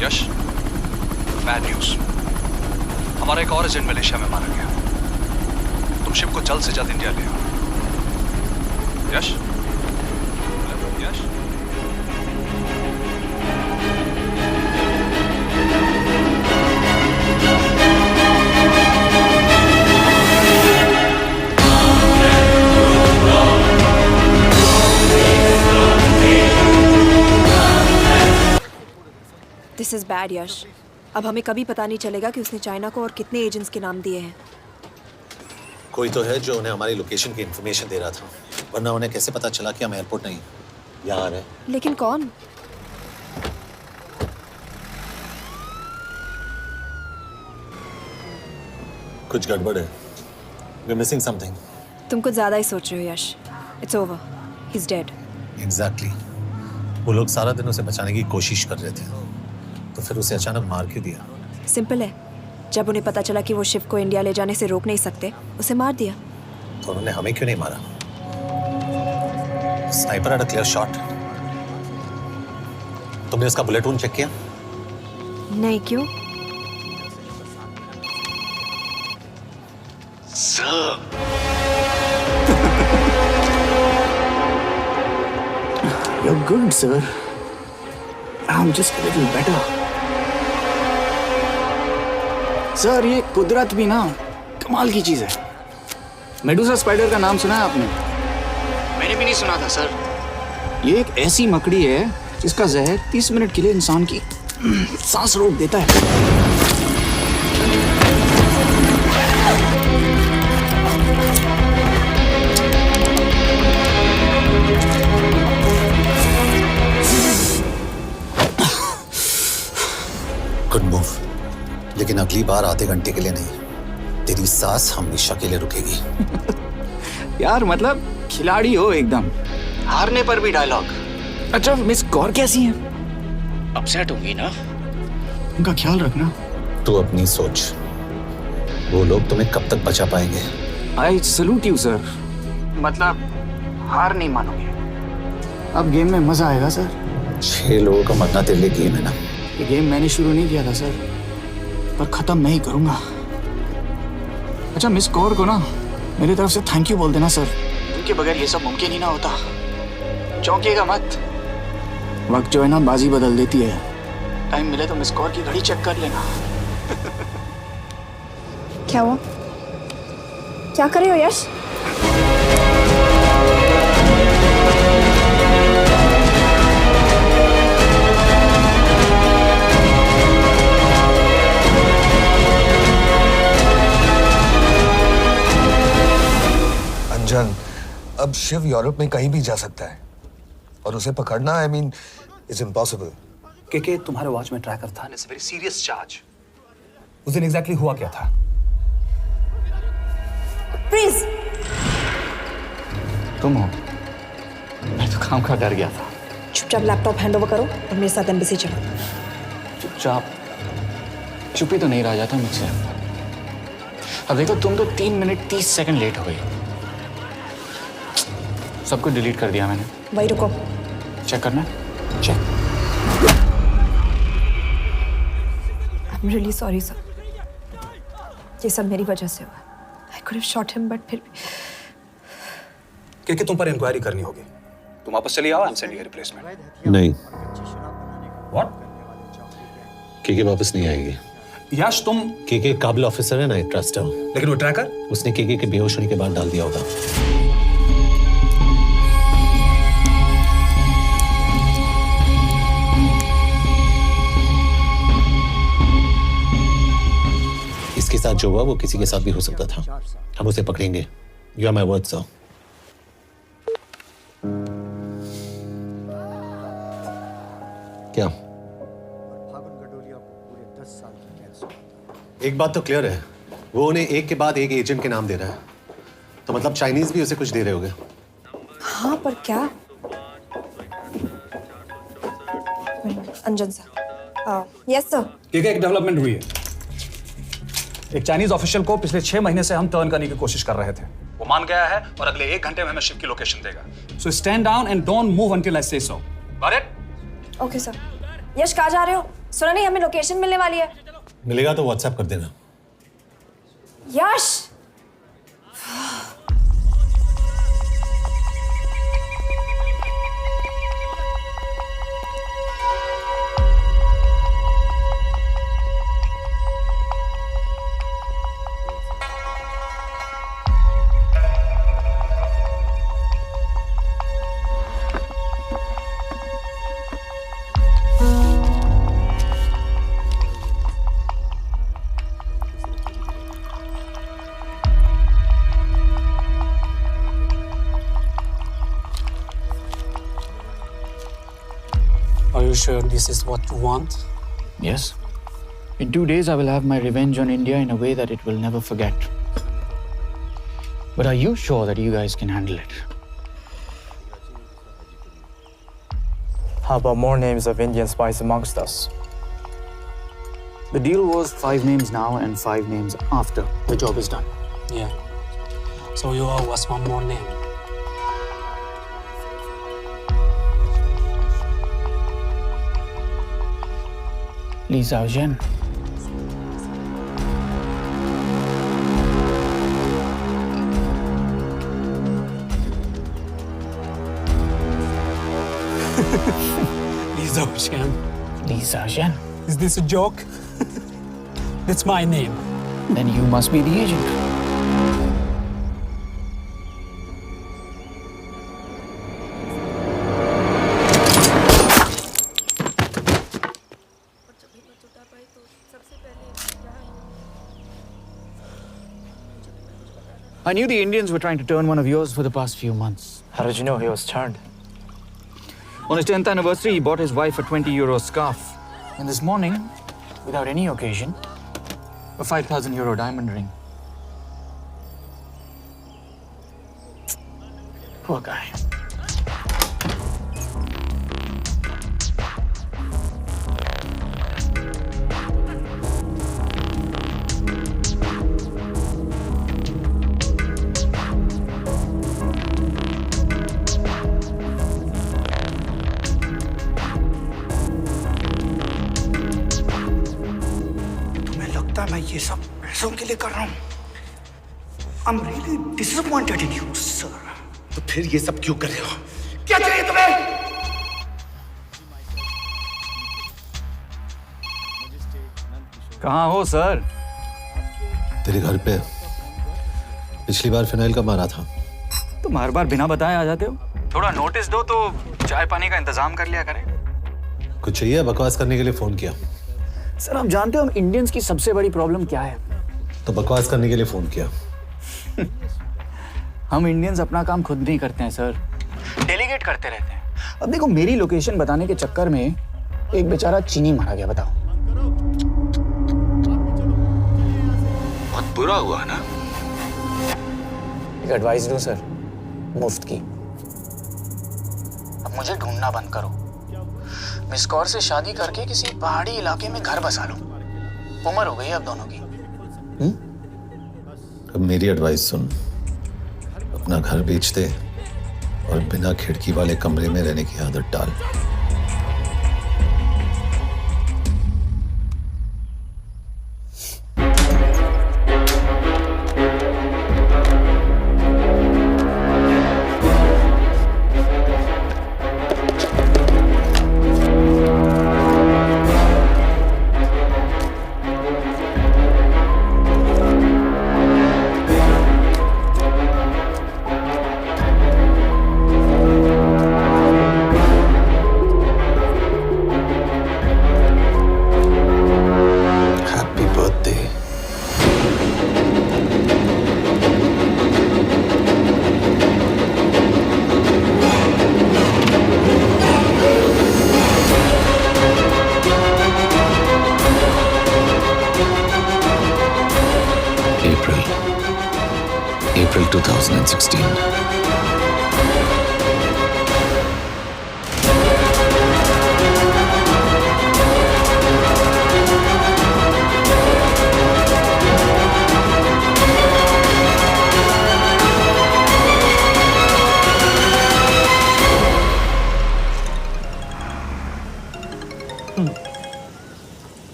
यश, बैड न्यूज। हमारा एक और एजेंट मलेशिया में मारा गया। तुम शिप को जल्द से जल्द इंडिया ले आओ। यश, यश। दिस इज बैड यश। अब हमें कभी पता नहीं चलेगा कि उसने चाइना को और कितने एजेंट्स के नाम दिए हैं। कोई तो है जो उन्हें हमारी लोकेशन की इंफॉर्मेशन दे रहा था, वरना उन्हें कैसे पता चला कि हम एयरपोर्ट नहीं यहाँ आ रहे हैं? लेकिन कौन? कुछ गड़बड़ है। We're missing something. तुम कुछ ज्यादा ही सोच रहे हो Yash. It's over, he is dead. Exactly. वो लोग सारा दिन उसे बचाने की कोशिश कर रहे थे, तो फिर उसे अचानक मार क्यों दिया? सिंपल है, जब उन्हें पता चला कि वो शिप को इंडिया ले जाने से रोक नहीं सकते, उसे मार दिया। तो उन्होंने हमें क्यों नहीं मारा? Sniper had a clear shot. तुमने उसका बुलेट वूंड चेक किया? नहीं, क्यों? You're good, sir. I'm just a little better. Sir, ये कुदरत भी ना कमाल की चीज है। मेडुसा स्पाइडर का नाम सुना है आपने? मैंने भी नहीं सुना था सर। ये एक ऐसी मकड़ी है जिसका जहर 30 मिनट के लिए इंसान की सांस रोक देता है। गुड मूव, लेकिन अगली बार आधे घंटे के लिए नहीं, तेरी सांस हमेशा के लिए रुकेगी। यार मतलब खिलाड़ी हो एकदम, हारने पर भी डायलॉग। अच्छा, मिस कौर कैसी हैं? अपसेट होंगी ना? उनका ख्याल रखना। तू अपनी सोच, वो लोग तुम्हें कब तक बचा पाएंगे? I salute you sir. मतलब हार नहीं मानोगे। अब गेम में मजा आएगा सर। 6 लोगों का मरना तेरे लिए गेम है ना? ये गेम मैंने शुरू नहीं किया था सर, पर खत्म मैं ही करूंगा। अच्छा, मिस कौर को ना मेरी तरफ से थैंक यू बोल देना सर। उनके बगैर ये सब मुमकिन ही ना होता। चौंकिएगा मत, वक्त जो है ना बाजी बदल देती है। टाइम मिले तो मिस कौर की घड़ी चेक कर लेना। क्या हुआ? क्या कर रहे हो यश? अंजन, अब शिव यूरोप में कहीं भी जा सकता है और उसे पकड़ना, आई मीन, इज इम्पॉसिबल। के तुम्हारे वॉच में ट्रैकर था, it's a very serious charge. उस दिन एग्जैक्टली हुआ क्या था? प्लीज। तुम हो? मैं तो काम का डर गया था। चुपचाप लैपटॉप हैंड ओवर करो और मेरे साथ एम्बेसी चलो। चुपचाप? चुप ही तो नहीं रहा जाता मुझसे। अब देखो, तुम तो 3 मिनट 30 सेकंड लेट हो गई। सब कुछ डिलीट कर दिया मैंने। वही रुको, चेक करना? Check. I'm really sorry sir। ये सब मेरी वजह से हुआ। I could have shot him, but फिर भी। कि तुम पर इंक्वायरी करनी होगी। तुम वापस चली आओ, I am sending a replacement. नहीं। व्हाट? के वापस नहीं आएगी। यश, तुम के काबिल ऑफिसर है ना, ट्रस्ट है। लेकिन वो ट्रैकर? उसने के बेहोश होने के बाद डाल दिया होगा। इसके साथ जो हुआ वो किसी के साथ भी हो सकता था। हम उसे पकड़ेंगे। You are my word sir. क्या? एक बात तो क्लियर है, वो उन्हें एक के बाद एक एजेंट के नाम दे रहा है, तो मतलब चाइनीज भी उसे कुछ दे रहे होंगे। हाँ, पर क्या? अंजन सर। Yes sir. एक डेवलपमेंट हुई है। एक चाइनीज ऑफिशियल को पिछले 6 महीने से हम टर्न करने की कोशिश कर रहे थे। वो मान गया है और अगले 1 घंटे में हमें शिप की लोकेशन देगा। So stand down and don't move until I say so. Got it? Okay sir. Yash, कहाँ जा रहे हो? सुना नहीं, हमें लोकेशन मिलने वाली है। मिलेगा तो व्हाट्सएप कर देना। यश, Are you sure this is what you want? Yes. In 2 days, I will have my revenge on India in a way that it will never forget. But are you sure that you guys can handle it? How about more names of Indian spies amongst us? The deal was 5 names now and 5 names after the job is done. Yeah. So you owe us one more name. Li Xiaozhen. Li Xiaozhen. Li Xiaozhen. Is this a joke? That's my name. Then you must be the agent. I knew the Indians were trying to turn one of yours for the past few months. How did you know he was turned? On his 10th anniversary, he bought his wife a 20-euro scarf. And this morning, without any occasion, a 5,000-euro diamond ring. Poor guy. मैं ये सब पैसों के लिए कर रहा हूँ। I'm really disappointed in you, sir. तो फिर ये सब क्यों कर रहे हो? क्या चाहिए तुम्हें? कहाँ हो सर? तेरे घर पे पिछली बार फिनाइल का मारा था। तुम हर बार बिना बताए आ जाते हो। थोड़ा नोटिस दो तो चाय पानी का इंतजाम कर लिया करें। कुछ चाहिए? बकवास करने के लिए फोन किया। सर आप जानते हो हम इंडियंस की सबसे बड़ी प्रॉब्लम क्या है? तो बकवास करने के लिए फोन किया। हम इंडियंस अपना काम खुद नहीं करते हैं सर, डेलीगेट करते रहते हैं। अब देखो मेरी लोकेशन बताने के चक्कर में एक बेचारा चीनी मारा गया, बताओ। बहुत बुरा हुआ ना। एक एडवाइस दो सर, मुफ्त की। अब मुझे ढूंढना बंद करो। मिस कौर से शादी करके किसी पहाड़ी इलाके में घर बसा लो। उम्र हो गई अब दोनों की। अब मेरी एडवाइस सुन, अपना घर बेच दे और बिना खिड़की वाले कमरे में रहने की आदत डाल। April 2016.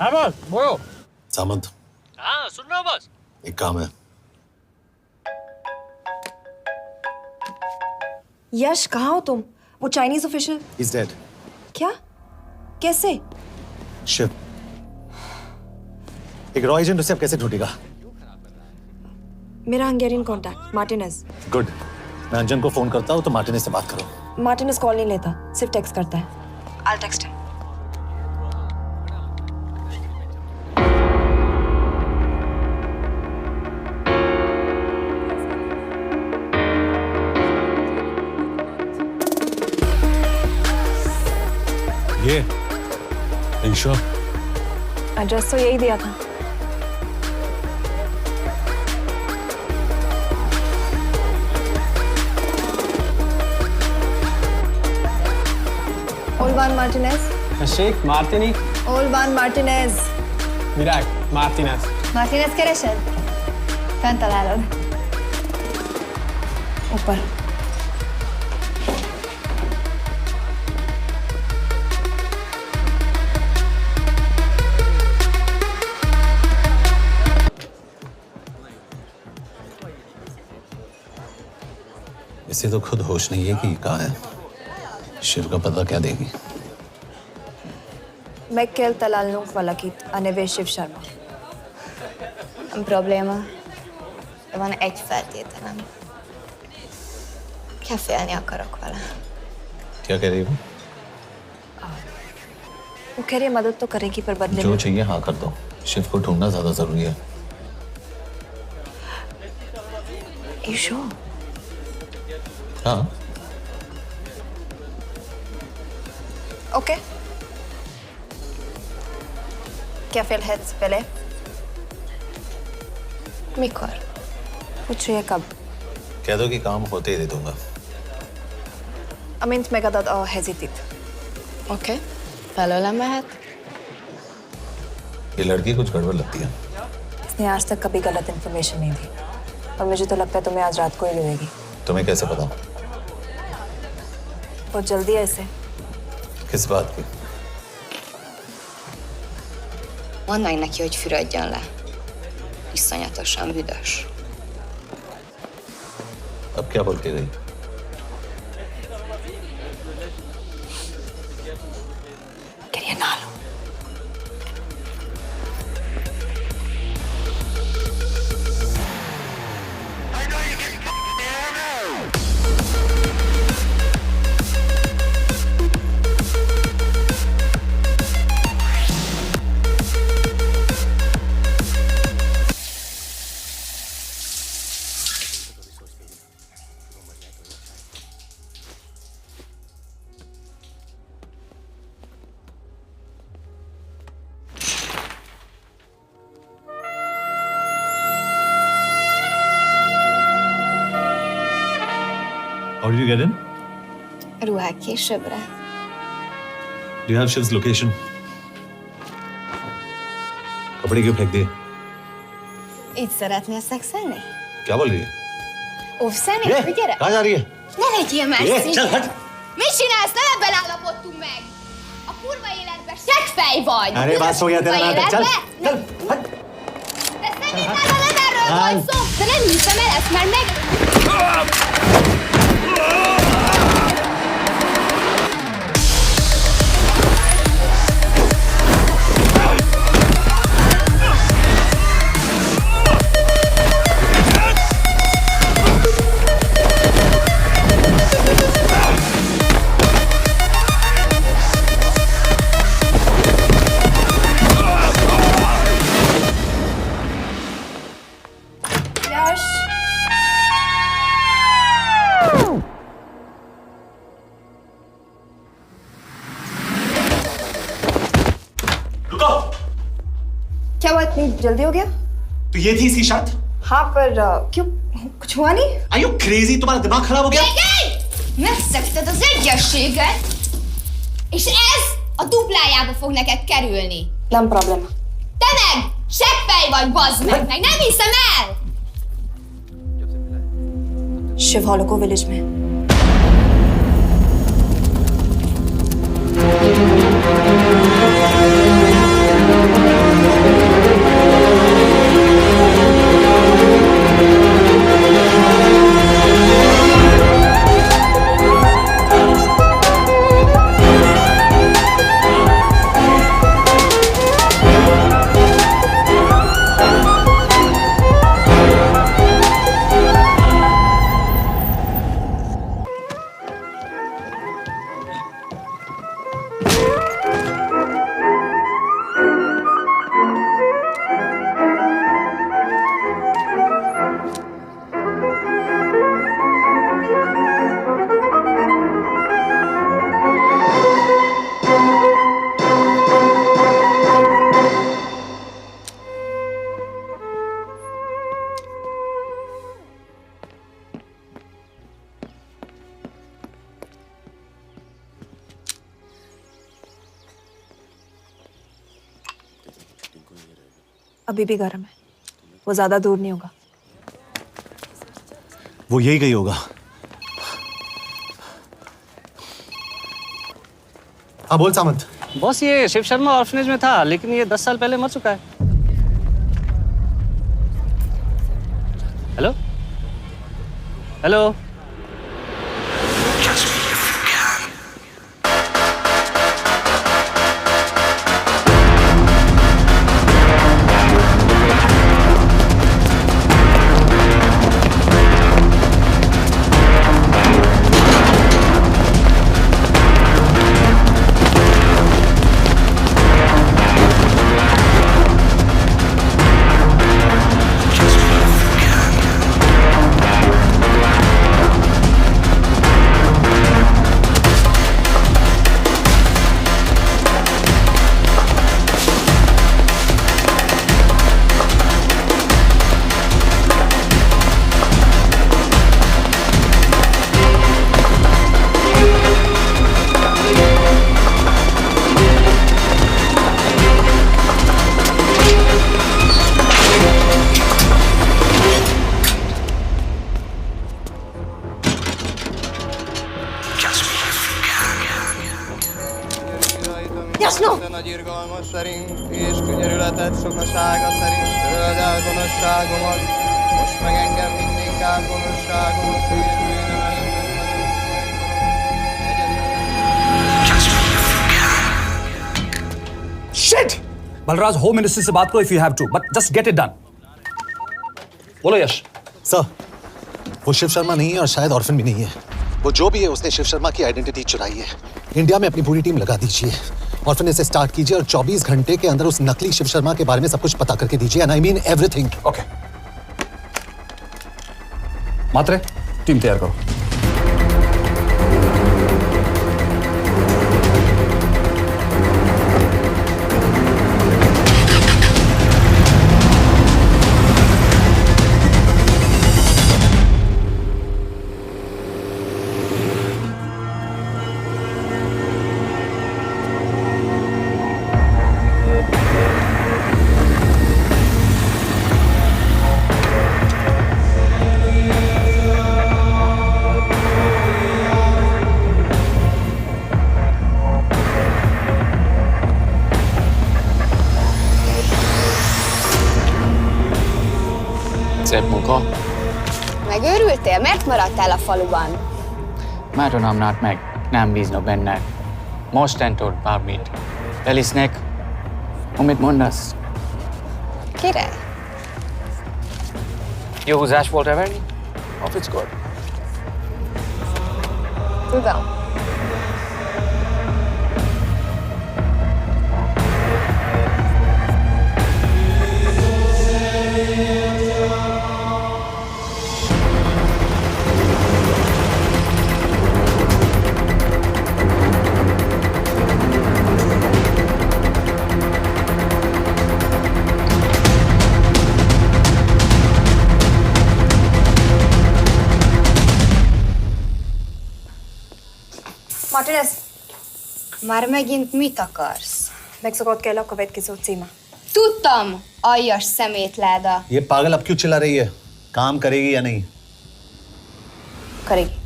हाँ बॉस बोलो। सामंत, हाँ सुन रहा हूँ बॉस। एक काम है। यश कहाँ हो तुम? वो चाइनीज ऑफिशियल। He's dead. क्या? कैसे? शिव, एक रॉ एजेंट उसे अब कैसे ढूंढेगा? मेरा हंगेरियन कॉन्टैक्ट मार्टिनेज। गुड, मैं अंजन को फोन करता हूँ तो मार्टिनेज से बात करो। मार्टिनेज कॉल नहीं लेता, सिर्फ टेक्स्ट करता है। I'll text him. ये ईशा, एड्रेस तो यही दिया था। Olvan Martinez. Sheikh Martini. Olvan Martinez. Virak Martinez. Martinez keresed? Fent találod. ऊपर। इसे तो खुद होश नहीं है कि कहाँ है। शिव का पता क्या देगी? Mekkel találnunk valakit, a neve Shiv Sharma. Nem probléma. De van egy feltételem. Kefélni akarok vele. क्या कह रही हो? वो कह रही है मदद तो करेगी पर बदले जो में। चाहिए हाँ कर दो। शिव को ढूंढना ज्यादा जरूरी है। You sure? हाँ। Okay. क्या félhetsz vele? Mikor? पूछ रही है कब? कह दो कि काम होते ही दे दूंगा। Amint megadod a hezitit. Oké. Felőlem mehet? ये लड़की कुछ गड़बड़ लगती है। इसने आज तक कभी गलत इन्फॉर्मेशन नहीं दी और मुझे तो लगता है तुम्हें आज रात को ही मिलेगी। तुम्हें कैसे पता? बहुत जल्दी है इसे। किस बात की? Mondd meg neki, hogy fürödjön le. Iszonyatosan büdös. अब क्या बोल के गई? Quería nalo. How did you get in? Ruhák későbbre. Do you have Shiv's location? कपड़े क्यों फेंक दिए? Így szeretnél szexelni? क्या बोल रही है? Óvszeni? ये, Gyere! कहाँ जा रही है? Ne legyél már ये, szín! चल हट! Mit csinálsz? Nem ebben állapodtunk meg! A kurva életben seggfej vagy! अरे बात हो गया तेरा नाटक, चल! चल हट! De szerintem nem erről volt szó! De nem hiszem el ezt, mert meg... यश! रुको! क्या हुआ, इतनी जल्दी हो गया? तो ये थी इसकी शर्त? हाँ पर क्यों, कुछ हुआ नहीं? Are you crazy? तुम्हारा दिमाग खराब हो गया? Megszegted az egyességet, és ez a duplájába fog neked kerülni. Nem probléma. Te meg! Seggfej vagy, bazd meg! Nem hiszem el! Shiv Holloko village में। अभी भी गर्म है, वो ज्यादा दूर नहीं होगा। वो यही गई होगा। हाँ बोल सामंत। बॉस ये शिव शर्मा ऑर्फनेज में था, लेकिन ये 10 साल पहले मर चुका है। Hello hello. Jasno! Nagy irgalmas szerint és könyörületet sokasága szerint töröld el gonoszságomat, most meg engem mindinkább gonoszságomot Shit! Balraj home ministry से बात करो if you have to, but just get it done. बोलो यश। सर, वो शिव शर्मा नहीं है और शायद orphan भी नहीं है। वो जो भी है उसने शिव शर्मा की आइडेंटिटी चुराई है। इंडिया में अपनी पूरी टीम लगा दीजिए, ऑर्फनेज से स्टार्ट कीजिए और 24 घंटे के अंदर उस नकली शिव शर्मा के बारे में सब कुछ पता करके दीजिए। And I mean everything. Okay. मात्रे, टीम तैयार करो। Szép munka. Megőrültél? Miért maradtál a faluban? Mert nem nárt meg, nem bíznak benned. Mostantól bármit. Elisznek, amit mondasz. Király? Jó húzás volt Everny? Off it's good. Tudom. Martinez, Már megint mit akarsz? megszokott kell a következő címe. Tudtam, aljas szemétláda. ये पागल अब क्यों चिल्ला रही है? काम करेगी या नहीं? करेगी।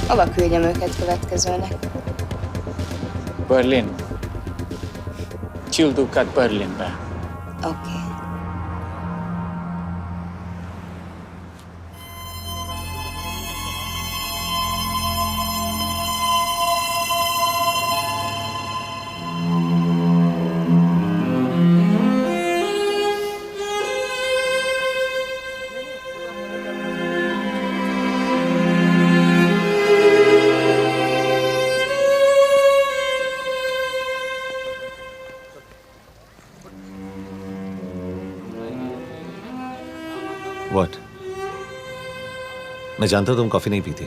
Hova küldjem őket következőnek? Berlin. Küldőket Berlinbe. Oké. मैं जानता हूं तुम कॉफी नहीं पीती।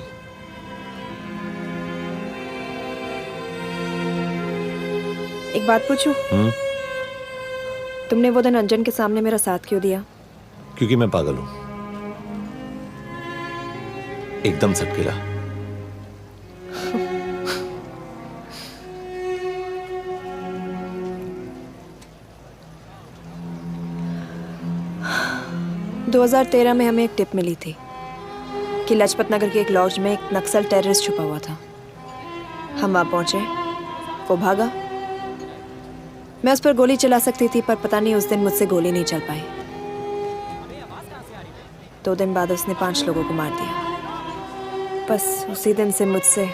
एक बात पूछूं? तुमने वो दिन अंजन के सामने मेरा साथ क्यों दिया? क्योंकि मैं पागल हूं, एकदम सटकेला। – 2013 में हमें एक टिप मिली थी कि लाजपत नगर के एक लॉज में एक नक्सल टेररिस्ट छुपा हुआ था। हम वहां पहुंचे, वो भागा। मैं उस पर गोली चला सकती थी, पर पता नहीं उस दिन मुझसे गोली नहीं चल पाई। 2 दिन बाद उसने 5 लोगों को मार दिया। बस उसी दिन से मुझसे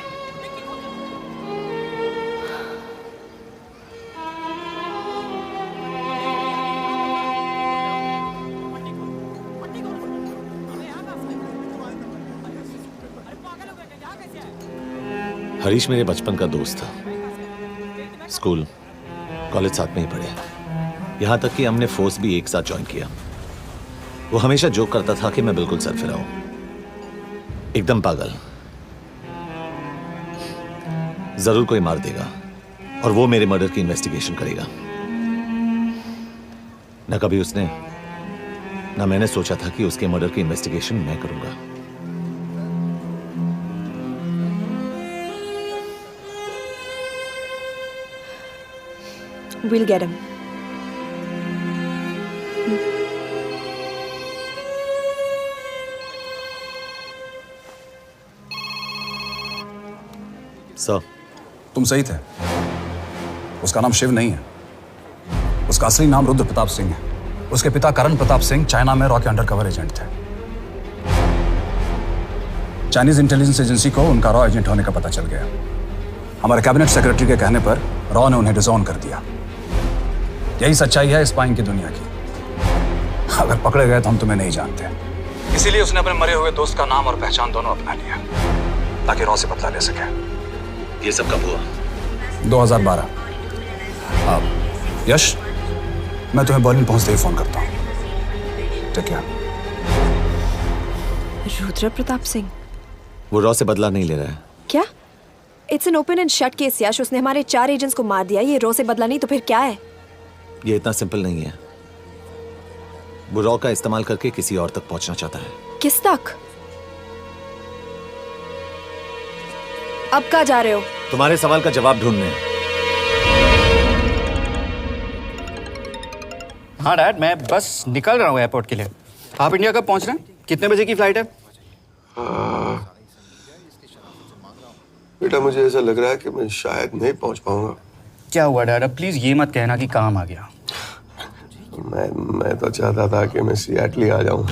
हरीश मेरे बचपन का दोस्त था। स्कूल कॉलेज साथ में ही पढ़े, यहां तक कि हमने फोर्स भी एक साथ ज्वाइन किया। वो हमेशा जोक करता था कि मैं बिल्कुल सरफिरा हूं, एकदम पागल। जरूर कोई मार देगा और वो मेरे मर्डर की इन्वेस्टिगेशन करेगा। न कभी उसने, न मैंने सोचा था कि उसके मर्डर की इन्वेस्टिगेशन मैं करूंगा। We'll get him. सर, तुम सही थे। उसका नाम शिव नहीं है, उसका असली नाम रुद्र प्रताप सिंह है। उसके पिता करण प्रताप सिंह चाइना में रॉ के अंडरकवर एजेंट थे। चाइनीज इंटेलिजेंस एजेंसी को उनका रॉ एजेंट होने का पता चल गया। हमारे कैबिनेट सेक्रेटरी के कहने पर रॉ ने उन्हें डिसऑन कर दिया। यही सच्चाई है स्पाइंग की दुनिया की। अगर पकड़े गए तो हम तुम्हें नहीं जानते, इसीलिए उसने अपने मरे हुए दोस्त का नाम और पहचान दोनों अपना लिया ताकि रॉ से बदला ले सके। ये सब कब हुआ? 2012। अब यश, मैं तुम्हें बर्लिन पहुंचते ही फोन करता हूँ। ठीक है। रुद्र प्रताप सिंह वो रॉ से बदला नहीं ले रहा है। क्या? It's an open and shut case Yash. उसने हमारे 4 एजेंट्स को मार दिया। ये रॉ से बदला नहीं तो फिर क्या है? ये इतना सिंपल नहीं है। वो रॉ का इस्तेमाल करके किसी और तक पहुंचना चाहता है। किस तक? अब कहाँ जा रहे हो? तुम्हारे सवाल का जवाब ढूंढने। हाँ डैड, मैं बस निकल रहा हूँ एयरपोर्ट के लिए। आप इंडिया कब पहुंच रहे हैं? कितने बजे की फ्लाइट है? बेटा, मुझे ऐसा लग रहा है कि मैं शायद नहीं पहुंच पाऊंगा। क्या हुआ डैड? अब प्लीज ये मत कहना कि काम आ गया। मैं तो चाहता था कि मैं सिएटल आ जाऊं,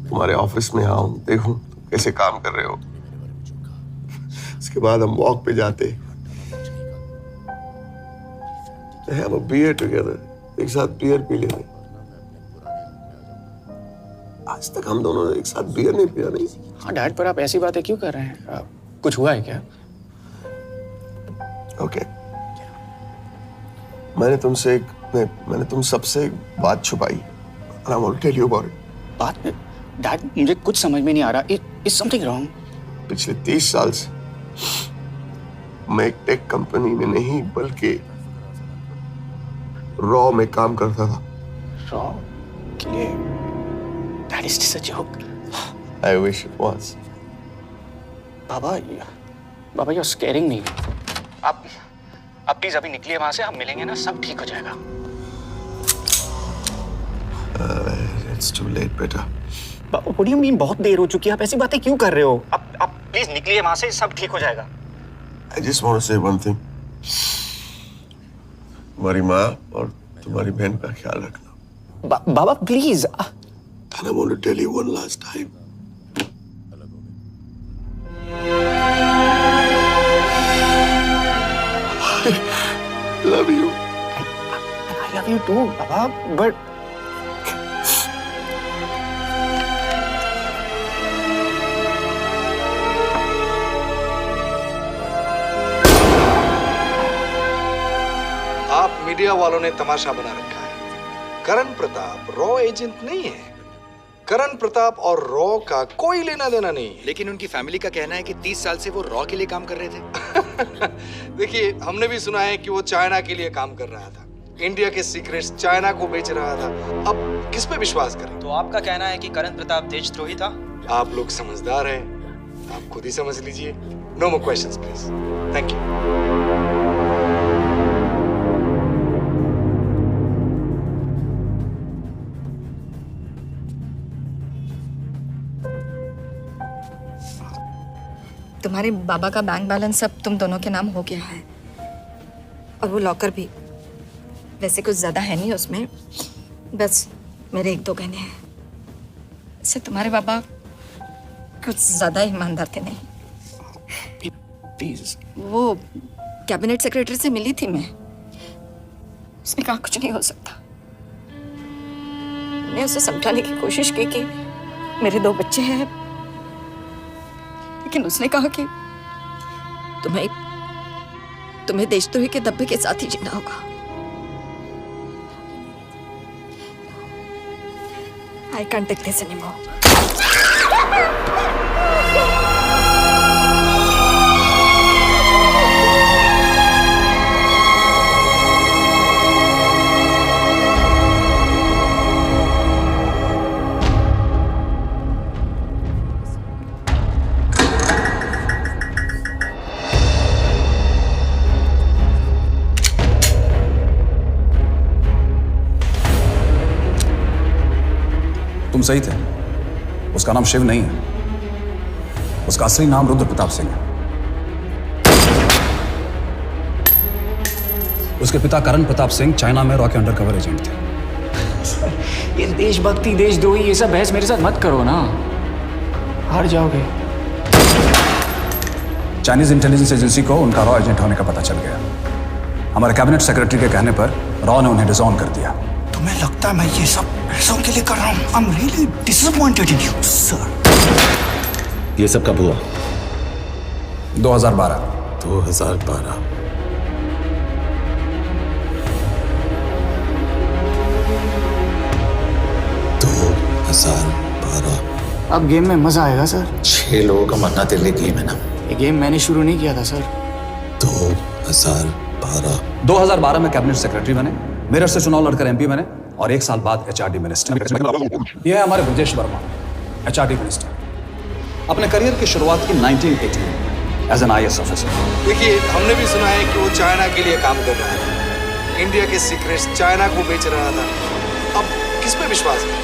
तुम्हारे ऑफिस में आऊं, देखूं तुम कैसे काम कर रहे हो। उसके बाद हम वॉक पे जाते, have a beer together, एक साथ बियर पी लेते। आज तक हम दोनों ने एक साथ बियर नहीं पिया। नहीं। हाँ डैड, पर आप ऐसी बातें क्यों कर रहे हैं? कुछ हुआ है क्या? ओके। मैंने तुम सबसे एक बात छुपाई। And I want to tell you about it. बात? डैड, मुझे कुछ समझ में नहीं आ रहा। Is something wrong? पिछले 30 साल से मैं एक टेक कंपनी में नहीं बल्कि रॉ में काम करता था। रॉ के लिए? Dad, is this a joke? I wish it was. Baba, you're scaring me. आप प्लीज अभी निकलिए वहां से, हम मिलेंगे ना, सब ठीक हो जाएगा। It's too late, बेटा। What do you mean बहुत देर हो चुकी है? आप ऐसी बातें क्यों कर रहे हो? आप प्लीज निकलिए वहां से, सब ठीक हो जाएगा। I just want to say one thing. तुम्हारी माँ और तुम्हारी बहन का ख्याल रखना। बाबा please. And I want to tell you one last time. I love you. I love you too, Baba, but आप मीडिया वालों ने तमाशा बना रखा है। करण प्रताप रॉ एजेंट नहीं है। करण प्रताप और रॉ का कोई लेना देना नहीं है। लेकिन उनकी फैमिली का कहना है कि 30 साल से वो रॉ के लिए काम कर रहे थे। देखिए, हमने भी सुना है कि वो चाइना के लिए काम कर रहा था, इंडिया के सीक्रेट्स चाइना को बेच रहा था। अब किस पे विश्वास करें? तो आपका कहना है कि करण प्रताप देशद्रोही था? आप लोग समझदार हैं, आप खुद ही समझ लीजिए। No more questions please. Thank you. तुम्हारे बाबा का बैंक बैलेंस अब तुम दोनों के नाम हो गया है, और वो लॉकर भी। वैसे कुछ ज्यादा है नहीं उसमें, बस मेरे 1-2 गहने हैं। इससे तुम्हारे बाबा कुछ ज्यादा ईमानदार थे नहीं। प्लीज। वो कैबिनेट सेक्रेटरी से मिली थी मैं, उसने कहा कुछ नहीं हो सकता। मैं उसे समझाने की कोशिश की कि मेरे 2 बच्चे हैं, लेकिन उसने कहा कि तुम्हें देशद्रोही के दब्बे के साथ ही जीना होगा। I can't take this anymore. तुम सही थे, उसका नाम शिव नहीं है, उसका असली नाम रुद्र प्रताप सिंह है। उसके पिता करण प्रताप सिंह चाइना में रॉ के अंडरकवर एजेंट थे। ये देशभक्ति देशद्रोही ये सब बहस मेरे साथ मत करो ना, हार जाओगे। चाइनीज इंटेलिजेंस एजेंसी को उनका रॉ एजेंट होने का पता चल गया। हमारे कैबिनेट सेक्रेटरी के कहने पर रॉ ने उन्हें डिसऑन कर दिया। तुम्हें लगता है मैं ये सब पैसों के लिए कर रहा हूँ? I'm really disappointed in you, sir. ये सब कब हुआ? 2012। 2012। अब गेम में मजा आएगा सर। 6 लोगों का मरना तेरे लिए गेम है ना? ये गेम मैंने शुरू नहीं किया था सर। 2012। 2012 में कैबिनेट सेक्रेटरी बने, मेरठ से चुनाव लड़कर एमपी बने, और 1 साल बाद एचआरडी मिनिस्टर। यह है हमारे ब्रजेश वर्मा, एचआरडी मिनिस्टर। अपने करियर की शुरुआत की 1980 में एज एन IAS ऑफिसर। देखिए, हमने भी सुना है कि वो चाइना के लिए काम कर रहा था, इंडिया के सीक्रेट्स चाइना को बेच रहा था। अब किस पे विश्वास करें?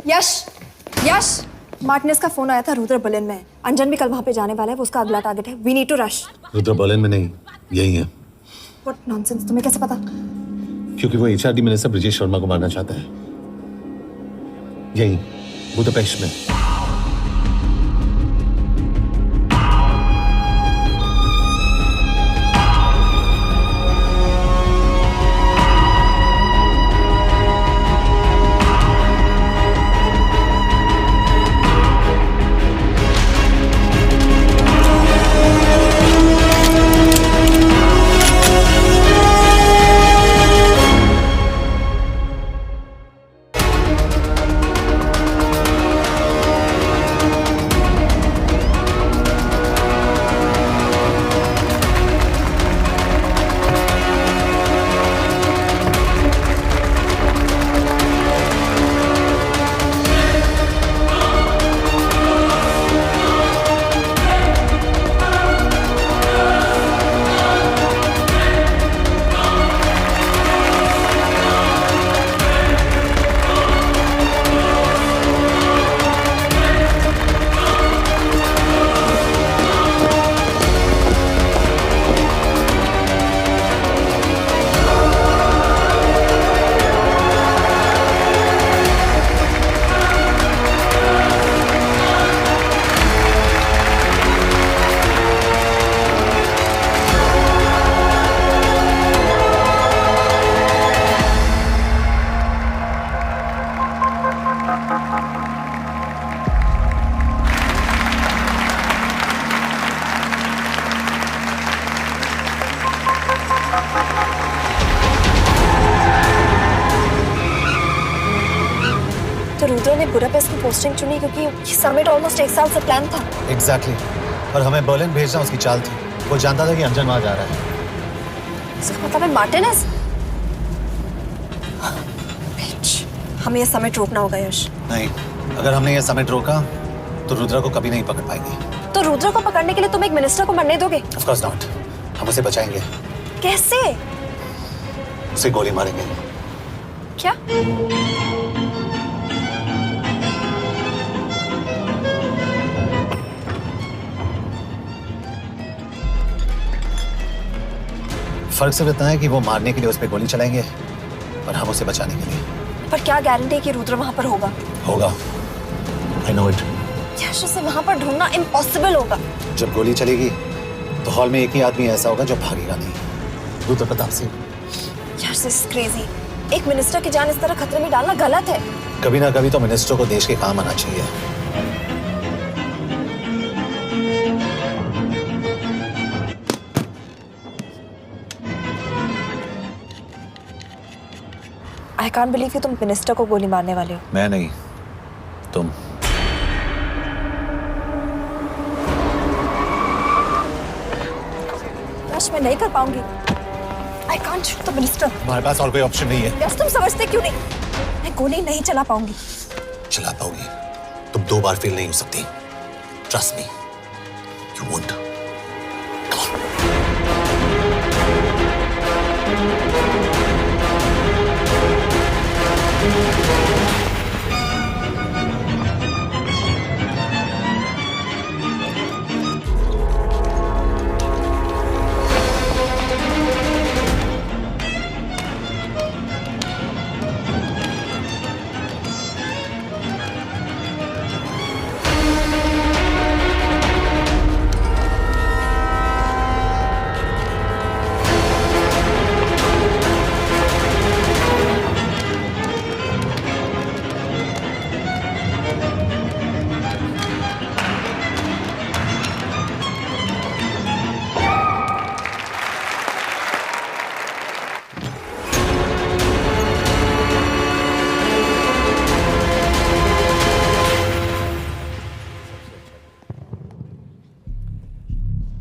यश, मार्टिनेस का फोन आया था रुद्र बर्लिन में। अंजन भी कल वहां पे जाने वाला है, वो उसका अगला टारगेट है। We need to rush. Rudra Berlin में नहीं, यही है। व्हाट नॉनसेंस, तुम्हें कैसे पता? क्योंकि वो एचआरडी मिनिस्टर ब्रजेश शर्मा को मारना चाहता है, यही बुदापेस्ट में। रुद्र ने बुडापेस्ट की पोस्टिंग चुनी क्योंकि ये समिट ऑलमोस्ट 1 साल से प्लान था। एग्जैक्टली और हमें बर्लिन भेजना उसकी चाल थी। वो जानता था कि अंजन वहां जा रहा है। इसका मतलब है मार्टिनेज। हमें ये समिट रोकना होगा यश। नहीं, अगर हमने ये समिट रोका तो रुद्रा को कभी नहीं पकड़ पाएंगे। तो रुद्र को पकड़ने के लिए तुम एक मिनिस्टर को मरने दोगे? Of course not. हम उसे बचाएंगे। कैसे? उसे गोली मारेंगे। क्या? फर्क सिर्फ इतना है कि वो मारने के लिए उस पर गोली चलाएंगे और हम उसे बचाने के लिए। पर क्या गारंटी है कि रुद्र वहां पर होगा? होगा। I know it. यश, उसे वहां पर ढूंढना इम्पॉसिबल होगा। जब गोली चलेगी तो हॉल में एक ही आदमी ऐसा होगा जो भागेगा नहीं। रुद्र प्रताप सिंह। यश, दिस इज क्रेजी। एक मिनिस्टर की जान इस तरह खतरे में डालना गलत है। कभी ना कभी तो मिनिस्टर को देश के काम आना चाहिए। आई कांट बिलीव कि तुम मिनिस्टर को गोली मारने वाले हो। मैं नहीं, तुम। यश, मैं नहीं कर पाऊंगी। I can't shoot the minister. हमारे पास और कोई ऑप्शन नहीं है। यश, तुम समझते क्यों नहीं? मैं गोली नहीं चला पाऊंगी। चला पाओगी। तुम 2 बार फेल नहीं हो सकती। Trust me, you won't.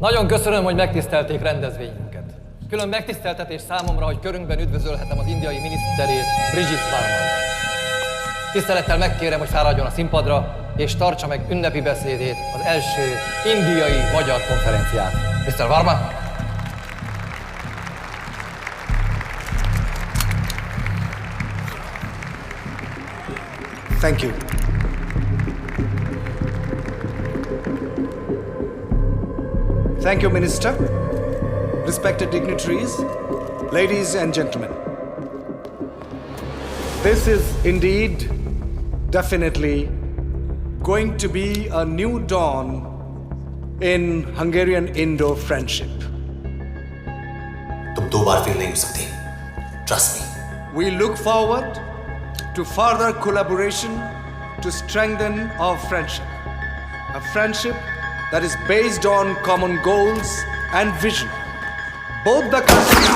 Nagyon köszönöm, hogy megtisztelték rendezvényünket. Külön megtiszteltetés számomra, hogy körünkben üdvözölhetem az indiai miniszterét, Brigitte Varman. Tisztelettel megkérem, hogy fáradjon a színpadra, és tartsa meg ünnepi beszédét az első indiai-magyar konferenciát. Mr. Varman! Thank you. Thank you, Minister. Respected dignitaries, ladies and gentlemen. This is indeed, definitely, going to be a new dawn in Hungarian-Indo friendship. तुम 2 बार fail नहीं हो सकती। Trust me. We look forward to further collaboration to strengthen our friendship. A friendship that is based on common goals and vision. Both the countries...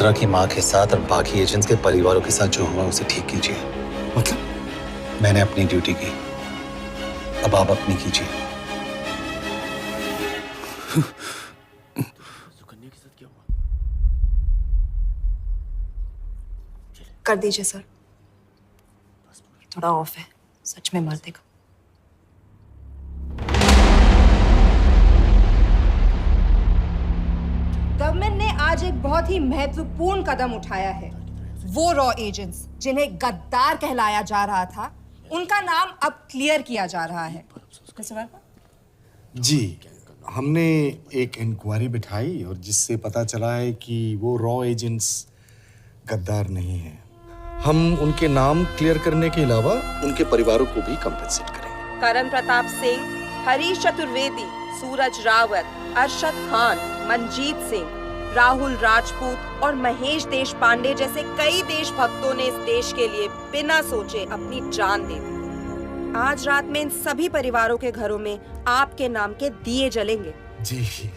Rudra की माँ के साथ और बाकी एजेंट्स के परिवारों के साथ जो हुआ उसे ठीक कीजिए। मतलब? मैंने अपनी ड्यूटी की, अब आप अपनी कीजिए। कर दीजिए सर, थोड़ा ऑफ है, सच में मार देगा। गवर्नमेंट ने आज एक बहुत ही महत्वपूर्ण कदम उठाया है। वो रॉ एजेंट्स जिन्हें गद्दार कहलाया जा रहा था, उनका नाम अब क्लियर किया जा रहा है। जी, हमने एक इंक्वायरी बिठाई और जिससे पता चला है कि वो रॉ एजेंट्स गद्दार नहीं हैं। हम उनके नाम क्लियर करने के अलावा उनके परिवारों को भी कंपेंसेट करेंगे। करण प्रताप सिंह, हरीश चतुर्वेदी, सूरज रावत, अरशद खान, मनजीत सिंह, राहुल राजपूत और महेश देशपांडे जैसे कई देशभक्तों ने इस देश के लिए बिना सोचे अपनी जान दे दी। आज रात में इन सभी परिवारों के घरों में आपके नाम के दिए जलेंगे। जी,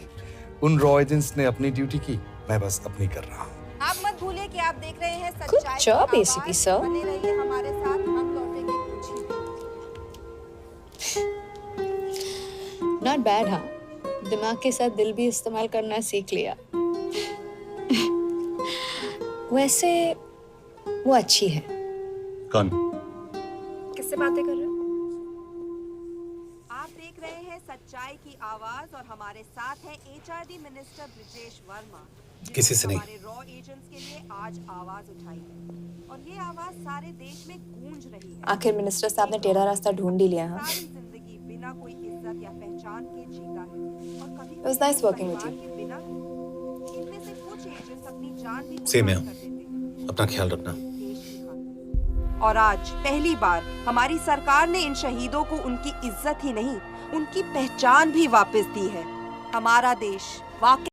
उन रॉ एजेंट्स ने अपनी ड्यूटी की, मैं बस अपनी कर रहा हूँ। आप मत भूलिए कि आप देख रहे हैं सच्चाई की job, आवाज़। ACP sir. बने रहिए हमारे साथ, हम लौटेंगे कुछ ही। नॉट बैड, हाँ। दिमाग के साथ दिल भी इस्तेमाल करना सीख लिया। वैसे वो अच्छी है। कौन? किससे बातें कर रहे हो? आप देख रहे हैं सच्चाई की आवाज और हमारे साथ है एचआरडी मिनिस्टर ब्रिजेश वर्मा। किसी से नहीं। हमारे रॉ एजेंट्स के लिए आज आवाज उठाई है और ये आवाज सारे देश में गूंज रही है। आखिर मिनिस्टर साहब ने टेढ़ा रास्ता ढूंढ ही लिया। हाँ, सारी जिंदगी बिना कोई इज्जत या पहचान के जीता है और कभी It was nice working with you. बिना इनमें से कुछ एजेंट्स अपनी जान भी सेम है। कुर्बान कर देते हैं। अपना ख्याल रखना। और आज पहली बार हमारी सरकार ने इन शहीदों को उनकी इज्जत ही नहीं, उनकी पहचान भी वापस दी है। हमारा देश वाकई